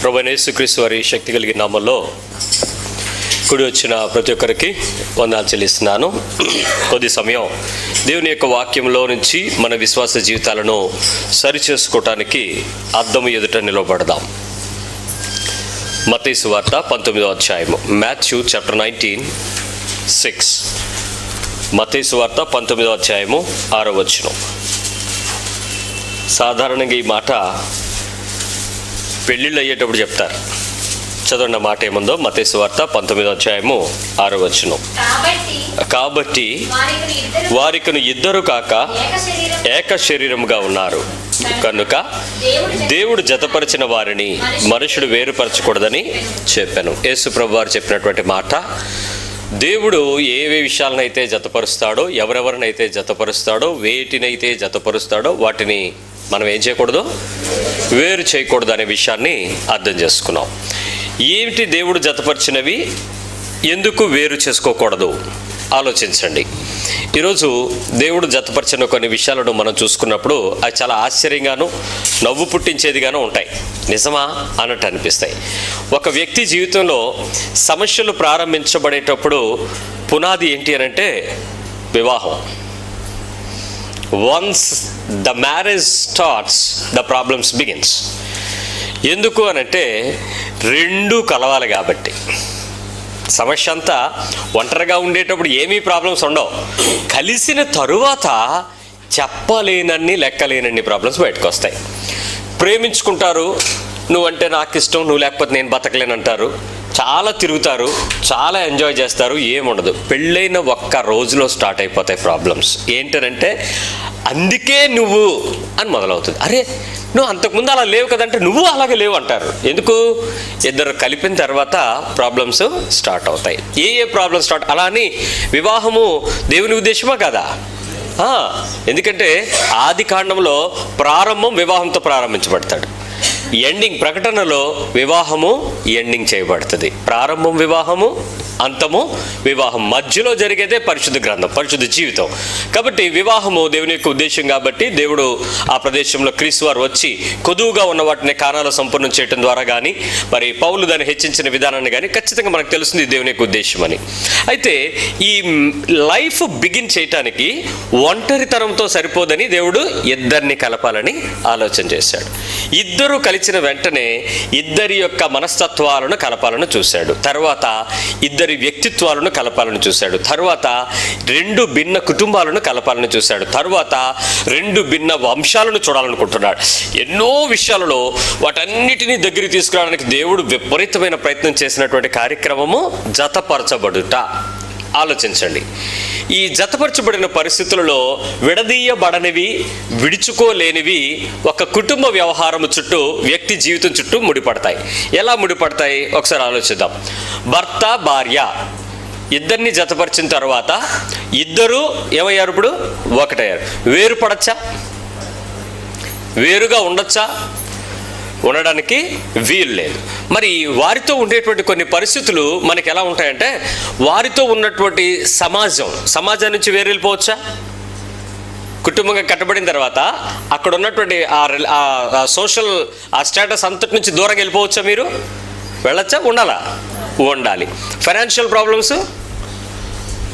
ప్రభువైన యేసుక్రీస్తు వారి శక్తి కలిగిన నామములో కూడి వచ్చిన ప్రతి ఒక్కరికి వందనాలు చెల్లిస్తున్నాను. కొద్ది సమయం దేవుని యొక్క వాక్యంలో నుంచి మన విశ్వాస జీవితాలను సరిచేసుకోవటానికి అద్దము ఎదుట నిలబడదాం. మత్తయి సువార్త 19వ అధ్యాయము, మాథ్యూ చాప్టర్ 19:6. మత్తయి సువార్త 19వ అధ్యాయము 6వ వచనం. సాధారణంగా ఈ మాట పెళ్ళిళ్ళు అయ్యేటప్పుడు చెప్తారు. చదవండి మాట ఏముందో. మత్తయి సువార్త 19వ అధ్యాయము 6వ వచనం. కాబట్టి వారికను ఇద్దరు కాక ఏక శరీరముగా ఉన్నారు కనుక దేవుడు జతపరిచిన వారిని మనుషుడు వేరుపరచకూడదని చెప్పాను. యేసు ప్రభు వారు చెప్పినటువంటి మాట. దేవుడు ఏ విషయాలనైతే జతపరుస్తాడో, ఎవరెవరినైతే జతపరుస్తాడో, వేటినైతే జతపరుస్తాడో వాటిని మనం ఏం చేయకూడదు, వేరు చేయకూడదు అనే విషయాన్ని అర్థం చేసుకున్నాం. ఏమిటి దేవుడు జతపరిచినవి, ఎందుకు వేరు చేసుకోకూడదు ఆలోచించండి. ఈరోజు దేవుడు జతపరిచిన కొన్ని విషయాలను మనం చూసుకున్నప్పుడు అవి చాలా ఆశ్చర్యంగాను నవ్వు పుట్టించేదిగాను ఉంటాయి. నిజమా అన్నట్టు అనిపిస్తాయి. ఒక వ్యక్తి జీవితంలో సమస్యలు ప్రారంభించబడేటప్పుడు పునాది ఏంటి అని అంటే వివాహం. Once the marriage starts the problems begins. ఎందుకు అనంటే రెండు కలవాలి కాబట్టి. సమస్య అంతా ఒంటరిగా ఉండేటప్పుడు ఏమీ ప్రాబ్లమ్స్ ఉండవు. కలిసిన తరువాత చెప్పలేనన్ని లెక్కలేనన్ని ప్రాబ్లమ్స్ బయటకు వస్తాయి. ప్రేమించుకుంటారు, నువ్వంటే నాకు ఇష్టం, నువ్వు లేకపోతే నేను బతకలేనంటారు, చాలా తిరుగుతారు, చాలా ఎంజాయ్ చేస్తారు, ఏముండదు. పెళ్ళైన ఒక్క రోజులో స్టార్ట్ అయిపోతాయి ప్రాబ్లమ్స్. ఏంటనంటే అందుకే నువ్వు అని మొదలవుతుంది. అరే నువ్వు అంతకుముందు అలా లేవు కదంటే నువ్వు అలాగే లేవు అంటారు. ఎందుకు? ఇద్దరు కలిపిన తర్వాత ప్రాబ్లమ్స్ స్టార్ట్ అవుతాయి. ఏ ప్రాబ్లమ్స్ స్టార్ట్? అలా అని వివాహము దేవుని ఉద్దేశమా కదా? ఎందుకంటే ఆది కాండంలో ప్రారంభం వివాహంతో ప్రారంభించబడతాడు. ఎండింగ్ ప్రకటనలో వివాహము ఎండింగ్ చేయబడుతుంది. ప్రారంభం వివాహము, అంతము వివాహం, మధ్యలో జరిగేదే పరిశుద్ధ గ్రంథం, పరిశుద్ధ జీవితం. కాబట్టి వివాహము దేవుని యొక్క ఉద్దేశం కాబట్టి దేవుడు ఆ ప్రదేశంలో క్రీస్తు వారు వచ్చి కొదువుగా ఉన్న వాటిని కానాలో సంపూర్ణం చేయడం ద్వారా కానీ, మరి పౌలు దాన్ని హెచ్చించిన విధానాన్ని కానీ ఖచ్చితంగా మనకు తెలుస్తుంది దేవుని యొక్క ఉద్దేశం అని. అయితే ఈ లైఫ్ బిగిన్ చేయటానికి ఒంటరితనంతో సరిపోదని దేవుడు ఇద్దరిని కలపాలని ఆలోచన చేశాడు. ఇద్దరు కలిసిన వెంటనే ఇద్దరి యొక్క మనస్తత్వాలను కలపాలని చూశాడు. తర్వాత ఇద్దరి వ్యక్తిత్వాలను కలపాలని చూశాడు. తర్వాత రెండు భిన్న కుటుంబాలను కలపాలని చూశాడు. తర్వాత రెండు భిన్న వంశాలను చూడాలనుకుంటున్నాడు. ఎన్నో విషయాలలో వాటన్నిటినీ దగ్గరికి తీసుకురావడానికి దేవుడు విపరీతమైన ప్రయత్నం చేసినటువంటి కార్యక్రమము జతపరచబడుట. ఆలోచించండి. ఈ జతపరచబడిన పరిస్థితులలో విడదీయబడనివి, విడుచుకోలేనివి ఒక కుటుంబ వ్యవహారం చుట్టూ, వ్యక్తి జీవితం చుట్టూ ముడిపడతాయి. ఎలా ముడిపడతాయి ఒకసారి ఆలోచిద్దాం. భర్త భార్య ఇద్దరిని జతపరిచిన తర్వాత ఇద్దరు ఏమయ్యారు? ఇప్పుడు ఒకటయ్యారు. వేరుపడచ్చా? వేరుగా ఉండొచ్చా? ఉండడానికి వీలు లేదు. మరి వారితో ఉండేటువంటి కొన్ని పరిస్థితులు మనకి ఎలా ఉంటాయంటే, వారితో ఉన్నటువంటి సమాజం నుంచి వేరు వెళ్ళిపోవచ్చా? కుటుంబంగా కట్టబడిన తర్వాత అక్కడ ఉన్నటువంటి ఆ సోషల్ ఆ స్టేటస్ అంతటి నుంచి దూరంగా వెళ్ళిపోవచ్చా? మీరు వెళ్ళొచ్చా? ఉండాలి. ఫైనాన్షియల్ ప్రాబ్లమ్స్,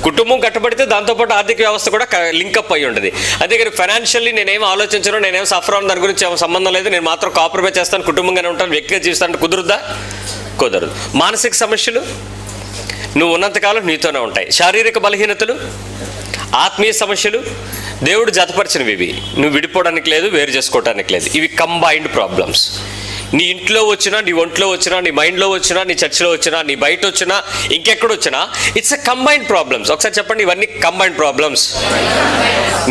కుటుంబం కట్టబడితే దాంతోపాటు ఆర్థిక వ్యవస్థ కూడా లింకప్ అయి ఉంటుంది. అందుకని ఫైనాన్షియల్లీ నేనేం ఆలోచించను, నేనేం సఫర్ అవును, దాని గురించి ఏమో సంబంధం లేదు, నేను మాత్రం కాంప్రమైజ్ చేస్తాను, కుటుంబంగానే ఉంటాను, వ్యక్తిగా జీవిస్తాను, కుదురుద్దా? కుదరదు. మానసిక సమస్యలు నువ్వు ఉన్నంతకాలం నీతోనే ఉంటాయి. శారీరక బలహీనతలు, ఆత్మీయ సమస్యలు దేవుడు జతపరిచినవి. ఇవి నువ్వు విడిపోవడానికి లేదు, వేరు చేసుకోవడానికి లేదు. ఇవి కంబైన్డ్ ప్రాబ్లమ్స్. నీ ఇంట్లో వచ్చినా, నీ ఒంట్లో వచ్చినా, నీ మైండ్లో వచ్చినా, నీ చర్చిలో వచ్చినా, నీ బయట వచ్చినా, ఇంకెక్కడొచ్చినా ఇట్స్ ఎ కంబైన్డ్ ప్రాబ్లమ్స్. ఒకసారి చెప్పండి, ఇవన్నీ కంబైన్డ్ ప్రాబ్లమ్స్.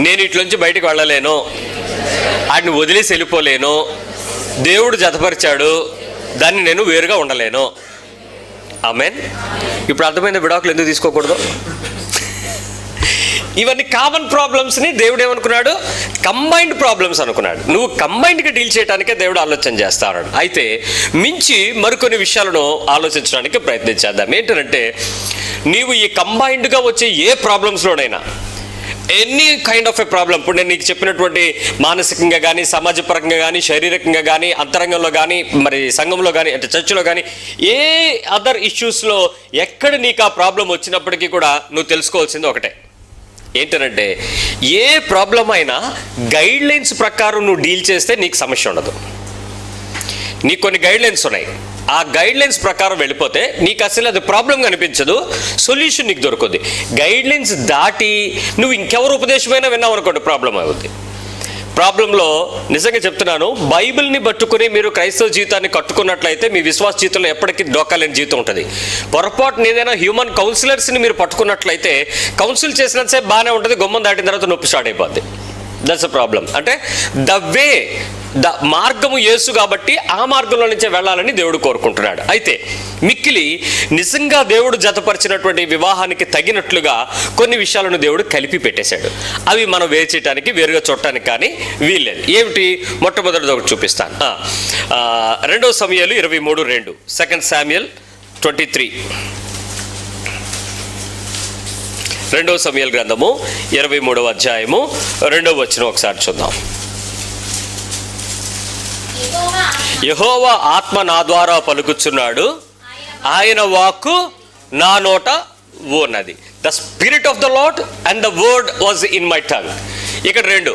నేను ఇట్లోంచి బయటకు వెళ్ళలేను, వాడిని వదిలేసి వెళ్ళిపోలేను, దేవుడు జతపరిచాడు, దాన్ని నేను వేరుగా ఉండలేను. ఆమేన్. ఇప్పుడు అర్థమైన విడాకులు ఎందుకు తీసుకోకూడదు? ఇవన్నీ కామన్ ప్రాబ్లమ్స్ని దేవుడు ఏమనుకున్నాడు? కంబైన్డ్ ప్రాబ్లమ్స్ అనుకున్నాడు. నువ్వు కంబైన్డ్గా డీల్ చేయడానికే దేవుడు ఆలోచన చేస్తాడు. అయితే మించి మరికొన్ని విషయాలను ఆలోచించడానికి ప్రయత్నించేద్దాం. ఏంటంటే నీవు ఈ కంబైన్డ్గా వచ్చే ఏ ప్రాబ్లమ్స్లోనైనా any kind of a problem. ఇప్పుడు నేను నీకు చెప్పినటువంటి మానసికంగా కానీ, సమాజపరంగా కానీ, శారీరకంగా కానీ, అంతరంగంలో కానీ, మరి సంఘంలో కానీ, అంటే చర్చిలో కానీ, ఏ అదర్ ఇష్యూస్లో ఎక్కడ నీకు ఆ ప్రాబ్లం వచ్చినప్పటికీ కూడా నువ్వు తెలుసుకోవాల్సింది ఒకటే, ఏంటంటే ఏ ప్రాబ్లం అయినా గైడ్ లైన్స్ ప్రకారం నువ్వు డీల్ చేస్తే నీకు సమస్య ఉండదు. నీకు కొన్ని గైడ్ లైన్స్ ఉన్నాయి, ఆ గైడ్ లైన్స్ ప్రకారం వెళ్ళిపోతే నీకు అసలు అది ప్రాబ్లం కనిపించదు, సొల్యూషన్ నీకు దొరుకుద్ది. గైడ్ లైన్స్ దాటి నువ్వు ఇంకెవరు ఉపదేశమైనా విన్నావు అనుకోండి, ప్రాబ్లం అవుతుంది. ప్రాబ్లంలో నిజంగా చెప్తున్నాను, బైబిల్ని పట్టుకుని మీరు క్రైస్తవ జీవితాన్ని కట్టుకున్నట్లయితే మీ విశ్వాస జీవితంలో ఎప్పటికీ డోకాలేని జీవితం ఉంటుంది. పొరపాటున ఏదైనా హ్యూమన్ కౌన్సిలర్స్ని మీరు పట్టుకున్నట్లయితే కౌన్సిల్ చేసినంతసేపు బాగానే ఉంటుంది, గుమ్మం దాటిన తర్వాత నొప్పి స్టార్ట్ అయిపోద్ది. That's a problem. అంటే ద మార్గము యేసు కాబట్టి ఆ మార్గంలో నుంచే వెళ్ళాలని దేవుడు కోరుకుంటున్నాడు. అయితే మిక్కిలి నిజంగా దేవుడు జతపరిచినటువంటి వివాహానికి తగినట్లుగా కొన్ని విషయాలను దేవుడు కలిపి పెట్టేశాడు. అవి మనం వేరు చేయడానికి, వేరుగా చూడటానికి కానీ వీల్లేదు. ఏమిటి? మొట్టమొదటిది ఒకటి చూపిస్తాను. 2 సమూయేలు 23:2, 2 శామ్యూయల్ 23. 2 సమూయేలు గ్రంథము 23వ అధ్యాయము 2వ వచనం ఒకసారి చూద్దాం. యెహోవా ఆత్మ నా ద్వారా పలుకుచున్నాడు, ఆయన వాక్కు నా నోట ఉన్నది. The spirit of the lord and the word was in my tongue. ఇక్కడ 2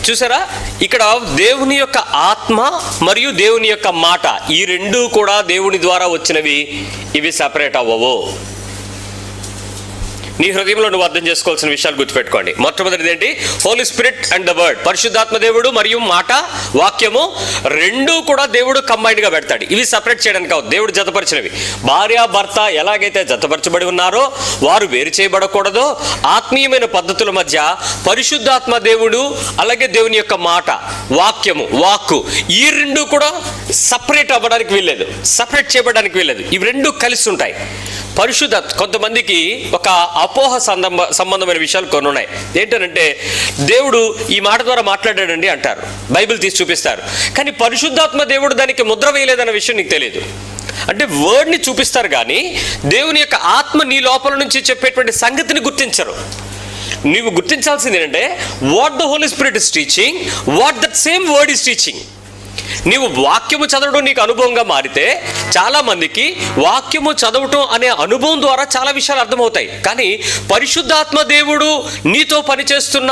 చూసారా? ఇక్కడ దేవుని యొక్క ఆత్మ మరియు దేవుని యొక్క మాట, ఈ 2 కూడా దేవుని ద్వారా వచ్చినవి. ఇవి సపరేట్ అవ్వవు. నీ హృదయంలో నువ్వు అర్థం చేసుకోవాల్సిన విషయాలు గుర్తుపెట్టుకోండి. మొట్టమొదటిది ఏంటి? Holy spirit and the word. పరిశుద్ధాత్మ దేవుడు మరియు మాట, వాక్యము 2 కూడా దేవుడు కంబైన్డ్గా పెడతాడు. ఇవి సపరేట్ చేయడానికి కాదు, దేవుడు జతపరిచినవి. భార్య భర్త ఎలాగైతే జతపరచబడి ఉన్నారో వారు వేరు చేయబడకూడదో, ఆత్మీయమైన పద్ధతుల మధ్య పరిశుద్ధాత్మ దేవుడు అలాగే దేవుని యొక్క మాట, వాక్యము, వాక్కు, ఈ 2 కూడా సపరేట్ అవ్వడానికి వీల్లేదు, సపరేట్ చేయబడడానికి వీల్లేదు. ఇవి 2 కలిసి ఉంటాయి. పరిశుద్ధాత్మ, కొంతమందికి ఒక అపోహ సంబంధమైన విషయాలు కొన్ని ఉన్నాయి. ఏంటంటే దేవుడు ఈ మాట ద్వారా మాట్లాడాడండి అంటారు, బైబిల్ తీసి చూపిస్తారు, కానీ పరిశుద్ధాత్మ దేవుడు దానికి ముద్ర వేయలేదన్న విషయం నీకు తెలియదు. అంటే వర్డ్ని చూపిస్తారు కానీ దేవుని యొక్క ఆత్మ నీ లోపల నుంచి చెప్పేటువంటి సంగతిని గుర్తించరు. నీవు గుర్తించాల్సింది ఏంటంటే what the holy spirit is teaching, what that same word is teaching. నీవు వాక్యము చదవడం నీకు అనుభవంగా మారితే చాలా మందికి వాక్యము చదవటం అనే అనుభవం ద్వారా చాలా విషయాలు అర్థమవుతాయి. కానీ పరిశుద్ధాత్మ దేవుడు నీతో పనిచేస్తున్న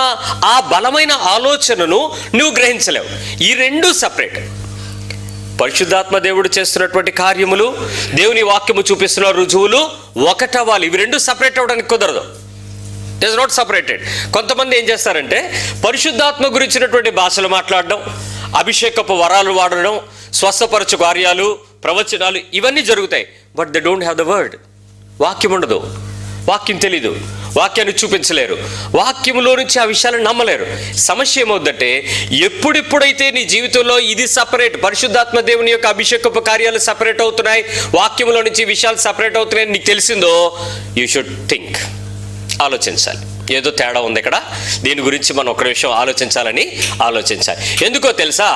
ఆ బలమైన ఆలోచనను నువ్వు గ్రహించలేవు. ఈ 2 సపరేట్. పరిశుద్ధాత్మ దేవుడు చేస్తున్నటువంటి కార్యములు, దేవుని వాక్యము చూపిస్తున్న రుజువులు ఒకటవ్వాలి. ఇవి 2 సపరేట్ అవ్వడానికి కుదరదు. It is not separated. కొంతమంది ఏం చేస్తారంటే పరిశుద్ధాత్మ గురించినటువంటి భాషలు మాట్లాడడం, అభిషేకపు వరాలు వాడడం, స్వస్థపరచు కార్యాలు, ప్రవచనాలు ఇవన్నీ జరుగుతాయి. But they don't have the word. వాక్యం ఉండదు, వాక్యం తెలీదు, వాక్యాన్ని చూపించలేరు, వాక్యంలో నుంచి ఆ విషయాలను నమ్మలేరు. సమస్య ఏమవుతుందంటే ఎప్పుడెప్పుడైతే నీ జీవితంలో ఇది సపరేట్, పరిశుద్ధాత్మ దేవుని యొక్క అభిషేకపు కార్యాలు సపరేట్ అవుతున్నాయి, వాక్యంలో నుంచి విషయాలు సపరేట్ అవుతున్నాయి నీకు తెలిసిందో, యూ షుడ్ థింక్, ఆలోచించాలి. ఏదో తేడా ఉంది ఇక్కడ, దీని గురించి మనం ఒక విషయం ఆలోచించాలి. ఎందుకో తెలుసా?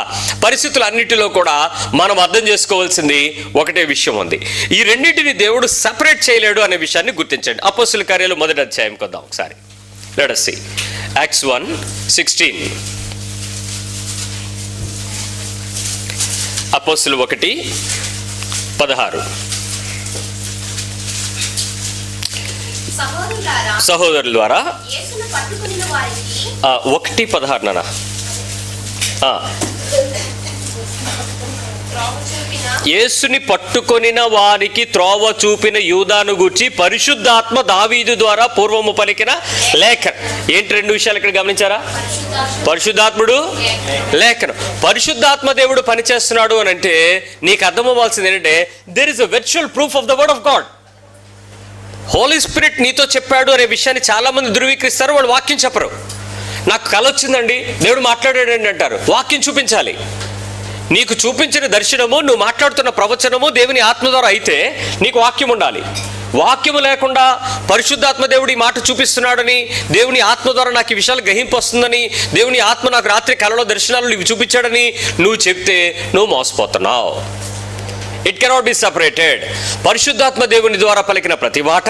పరిస్థితులన్నిటిలో కూడా మనం అర్థం చేసుకోవాల్సింది ఒకటే విషయం ఉంది. ఈ 2 దేవుడు సపరేట్ చేయలేడు అనే విషయాన్ని గుర్తించండి. అపోస్తుల కార్యాలు 1వ అధ్యాయం కొద్దాం ఒకసారి. Let us see Acts 1:16. అపోస్తులు 1:16. సహోదరుల ద్వారా 1:16 నాన్న. యేసుని పట్టుకొనిన వారికి త్రోవ చూపిన యూదాను గూర్చి పరిశుద్ధాత్మ దావీదు ద్వారా పూర్వము పలికిన లేఖనం. ఏంటి 2 విషయాలు ఇక్కడ గమనించారా? పరిశుద్ధాత్ముడు, లేఖనం. పరిశుద్ధాత్మ దేవుడు పనిచేస్తున్నాడు అని అంటే నీకు అర్థమవ్వాల్సింది ఏంటంటే there is a virtual proof of the word of God. హోలీ స్పిరిట్ నీతో చెప్పాడు అనే విషయాన్ని చాలా మంది ధృవీకరిస్తారు, వాళ్ళు వాక్యం చెప్పరు. నాకు కల వచ్చిందండి, దేవుడు మాట్లాడాడండి అంటారు. వాక్యం చూపించాలి. నీకు చూపించిన దర్శనము, నువ్వు మాట్లాడుతున్న ప్రవచనము దేవుని ఆత్మ ద్వారా అయితే నీకు వాక్యం ఉండాలి. వాక్యము లేకుండా పరిశుద్ధాత్మ దేవుడు ఈ మాట చూపిస్తున్నాడని, దేవుని ఆత్మ ద్వారా నాకు ఈ విషయాలు గ్రహింపు వస్తుందని, దేవుని ఆత్మ నాకు రాత్రి కలలో దర్శనాలు ఇవి చూపించాడని నువ్వు చెప్తే నువ్వు మోసపోతున్నావు. It cannot be separated. పరిశుద్ధాత్మ దేవుని ద్వారా పలికిన ప్రతి మాట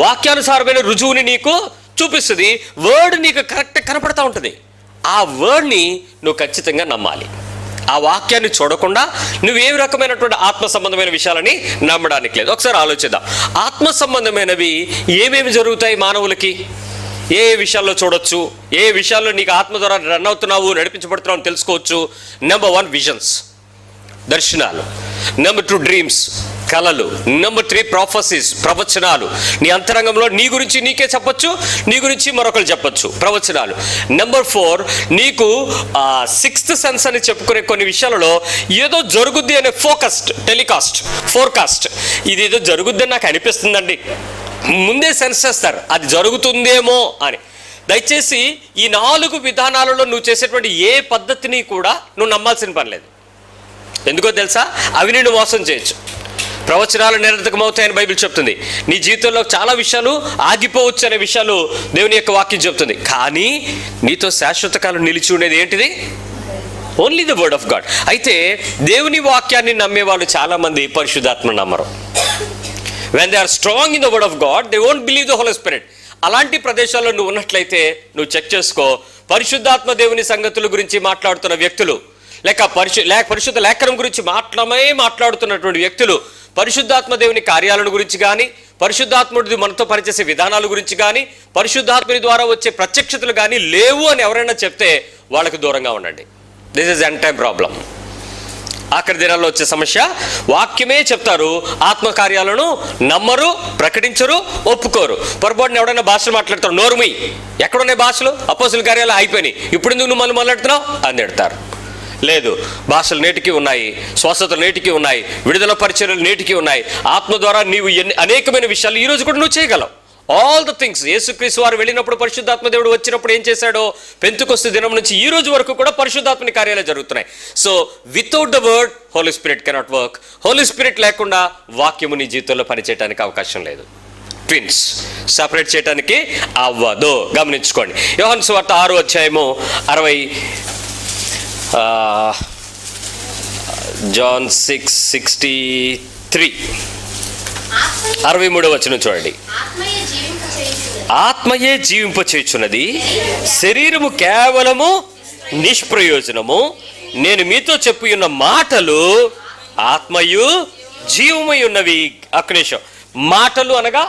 వాక్యానుసారమైన రుజువుని నీకు చూపిస్తుంది. వర్డ్ నీకు కరెక్ట్ కనపడతా ఉంటుంది. ఆ వర్డ్ని నువ్వు ఖచ్చితంగా నమ్మాలి. ఆ వాక్యాన్ని చూడకుండా నువ్వే రకమైనటువంటి ఆత్మ సంబంధమైన విషయాలని నమ్మడానికి లేదు. ఒకసారి ఆలోచిద్దాం. ఆత్మ సంబంధమైనవి ఏమేమి జరుగుతాయి మానవులకి? ఏ విషయాల్లో చూడొచ్చు, ఏ విషయాల్లో నీకు ఆత్మ ద్వారా రన్ అవుతున్నావు, నడిపించబడుతున్నావు అని తెలుసుకోవచ్చు. నెంబర్ 1 విజన్స్, దర్శనాలు. నెంబర్ 2 డ్రీమ్స్, కళలు. నెంబర్ 3 ప్రాఫెసీస్, ప్రవచనాలు. నీ అంతరంగంలో నీ గురించి నీకే చెప్పొచ్చు, నీ గురించి మరొకరు చెప్పొచ్చు, ప్రవచనాలు. నెంబర్ 4 నీకు 6th సెన్స్ అని చెప్పుకునే కొన్ని విషయాలలో ఏదో జరుగుద్ది అనే ఫోర్కాస్ట్. ఇది ఏదో జరుగుద్ది అని నాకు అనిపిస్తుందండి, ముందే సెన్స్ చేస్తారు అది జరుగుతుందేమో అని. దయచేసి ఈ 4 విధానాలలో నువ్వు చేసేటువంటి ఏ పద్ధతిని కూడా నువ్వు నమ్మాల్సిన పని లేదు. ఎందుకో తెలుసా? అవి నిన్ను మోసం చేయొచ్చు. ప్రవచనాలు నిరర్థకమవుతాయని బైబిల్ చెప్తుంది. నీ జీవితంలో చాలా విషయాలు ఆగిపోవచ్చు అనే విషయాలు దేవుని యొక్క వాక్యం చెప్తుంది. కానీ నీతో శాశ్వత కాలం నిలిచి ఉండేది ఏంటిది? Only the word of God. అయితే దేవుని వాక్యాన్ని నమ్మే వాళ్ళు చాలామంది పరిశుద్ధాత్మ నమ్మరు. When they are strong in the word of God, they won't believe the Holy Spirit. అలాంటి ప్రదేశాల్లో నువ్వు ఉన్నట్లయితే నువ్వు చెక్ చేసుకో. పరిశుద్ధాత్మ దేవుని సంగతుల గురించి మాట్లాడుతున్న వ్యక్తులు, లేక పరిశుద్ధ లేఖనం గురించి మాట్లాడుతున్నటువంటి వ్యక్తులు పరిశుద్ధాత్మ దేవుని కార్యాలను గురించి కానీ, పరిశుద్ధాత్ముడి మనతో పనిచేసే విధానాల గురించి కానీ, పరిశుద్ధాత్మని ద్వారా వచ్చే ప్రత్యక్షతలు కానీ లేవు అని ఎవరైనా చెప్తే వాళ్ళకి దూరంగా ఉండండి. This is end time problem. ఆఖరి దినాల్లో వచ్చే సమస్య, వాక్యమే చెప్తారు, ఆత్మకార్యాలను నమ్మరు, ప్రకటించరు, ఒప్పుకోరు. పొరపాటున ఎవడైనా భాషలు మాట్లాడతారు, నోరుమి, ఎక్కడున్నాయి భాషలు? అపోస్తుల కార్యాలు అయిపోయినాయి, ఇప్పుడు నువ్వు మళ్ళీ మాట్లాడుతున్నావు అని తిడతారు. లేదు, భాషలు నేటికి ఉన్నాయి, స్వస్థతలు నేటికి ఉన్నాయి, విడుదల పరిచర్యలు నేటికి ఉన్నాయి. ఆత్మ ద్వారా నీవు అనేకమైన విషయాలు ఈరోజు కూడా నువ్వు చేయగలవు. All the things. యేసుక్రీస్తు వారు వెళ్ళినప్పుడు పరిశుద్ధాత్మ దేవుడు వచ్చినప్పుడు ఏం చేశాడో, పెంతెకొస్తు దినం నుంచి ఈ రోజు వరకు కూడా పరిశుద్ధాత్మని కార్యాలే జరుగుతున్నాయి. So without the word holy spirit cannot work. Holy spirit లేకుండా వాక్యము నీ జీవితంలో పనిచేయడానికి అవకాశం లేదు. ట్విన్స్ సపరేట్ చేయడానికి అవ్వదు. గమనించుకోండి. యోహాను సువార్త 6వ అధ్యాయము John 6:63 63వ వచనం చూడండి. ఆత్మయే జీవింపచేయుచున్నది, శరీరము కేవలము నిష్ప్రయోజనము. నేను మీతో చెప్పియున్న మాటలు ఆత్మయు జీవమై ఉన్నవి. ఒక్క నిమిషం. మాటలు అనగా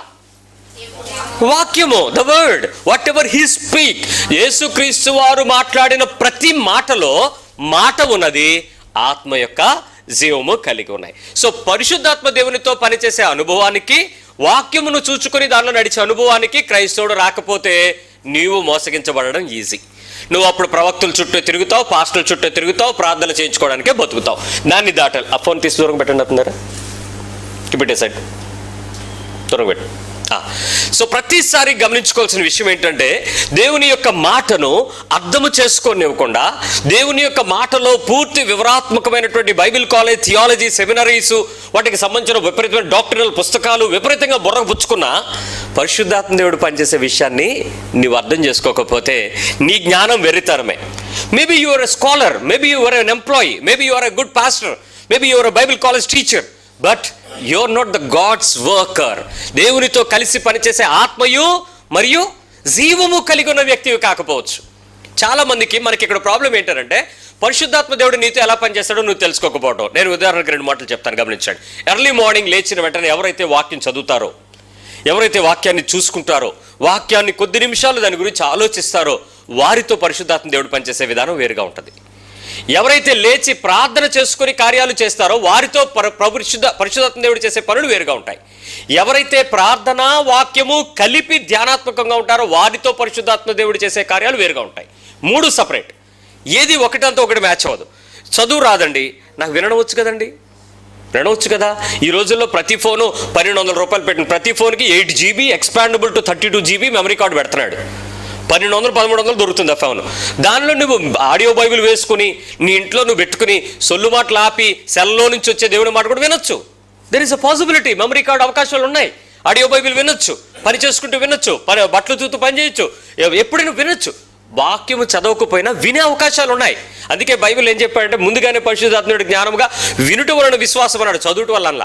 వాక్యము, the word, what ever he speak. యేసుక్రీస్తు వారు మాట్లాడిన ప్రతి మాటలో మాట ఉన్నది, ఆత్మ యొక్క జీవము కలిగి ఉన్నాయి. సో పరిశుద్ధాత్మ దేవునితో పనిచేసే అనుభవానికి, వాక్యమును చూచుకొని దానిలో నడిచే అనుభవానికి క్రైస్తవుడు రాకపోతే నీవు మోసగించబడడం ఈజీ. నువ్వు అప్పుడు ప్రవక్తుల చుట్టూ తిరుగుతావు, పాస్టర్ల చుట్టూ తిరుగుతావు, ప్రార్థన చేయించుకోవడానికే బతుకుతావు. దాన్ని దాటాలి. ఆ ఫోన్ తీసి దూరం పెట్టండి అవుతున్నారా, పెట్టే సైడ్ దూరం పెట్టు. సో ప్రతిసారి గమనించుకోవాల్సిన విషయం ఏంటంటే, దేవుని యొక్క మాటను అర్థము చేసుకోనివ్వకుండా, దేవుని యొక్క మాటలో పూర్తి వివరాత్మకమైనటువంటి బైబిల్ కాలేజ్, థియాలజీ సెమినరీస్, వాటికి సంబంధించిన విపరీతమైన డాక్టరల్ పుస్తకాలు విపరీతంగా బుర్రపుచ్చుకున్న పరిశుద్ధాత్మ దేవుడు పనిచేసే విషయాన్ని నీవు అర్థం చేసుకోకపోతే నీ జ్ఞానం వెర్రితరమే. Maybe you are a scholar, maybe you are an employee, maybe you are a good pastor, maybe you are a Bible college teacher, but you're not the God's worker. దేవునితో కలిసి పనిచేసే ఆత్మయు మరియు జీవము కలిగి ఉన్న వ్యక్తివి కాకపోవచ్చు. చాలా మందికి మనకి ఇక్కడ ప్రాబ్లం ఏంటంటే, పరిశుద్ధాత్మ దేవుడు నీతో ఎలా పనిచేస్తాడో నువ్వు తెలుసుకోకపోవడం. నేను ఉదాహరణకు 2 మాటలు చెప్తాను, గమనించండి. ఎర్లీ మార్నింగ్ లేచిన వెంటనే ఎవరైతే వాక్యం చదువుతారో, ఎవరైతే వాక్యాన్ని చూసుకుంటారో, వాక్యాన్ని కొద్ది నిమిషాలు దాని గురించి ఆలోచిస్తారో, వారితో పరిశుద్ధాత్మ దేవుడు పనిచేసే విధానం వేరుగా ఉంటుంది. ఎవరైతే లేచి ప్రార్థన చేసుకుని కార్యాలు చేస్తారో వారితో పరిశుద్ధాత్మ దేవుడు చేసే పనులు వేరుగా ఉంటాయి. ఎవరైతే ప్రార్థన వాక్యము కలిపి ధ్యానాత్మకంగా ఉంటారో వారితో పరిశుద్ధాత్మ దేవుడు చేసే కార్యాలు వేరుగా ఉంటాయి. 3 సపరేట్. ఏది ఒకటంతా ఒకటి మ్యాచ్ అవ్వదు. చదువు రాదండి, నాకు వినవచ్చు కదండి, వినవచ్చు కదా. ఈ రోజుల్లో ప్రతి ఫోను 1200 రూపాయలు పెట్టిన ప్రతి ఫోన్కి 8 GB expandable to 32 GB memory card పెడుతున్నాడు. 1200-1300 దొరుకుతుంది ఆ ఫోన్. దానిలో నువ్వు ఆడియో బైబిల్ వేసుకుని నీ ఇంట్లో నువ్వు పెట్టుకుని సొల్లు మాటలు ఆపి సెల్లో నుంచి వచ్చే దేవుని మాట కూడా వినొచ్చు. There is a possibility. Memory card అవకాశాలు ఉన్నాయి. ఆడియో బైబిల్ వినొచ్చు, పని చేసుకుంటూ వినొచ్చు, బట్టలు చూస్తూ పని చేయొచ్చు, ఎప్పుడైనా వినొచ్చు. వాక్యము చదవకపోయినా వినే అవకాశాలు ఉన్నాయి. అందుకే బైబిల్ ఏం చెప్పాడంటే, ముందుగానే పరిశుద్ధాత్ముడి జ్ఞానముగా వినుట వలన విశ్వాసం అన్నాడు, చదువుట వల్ల.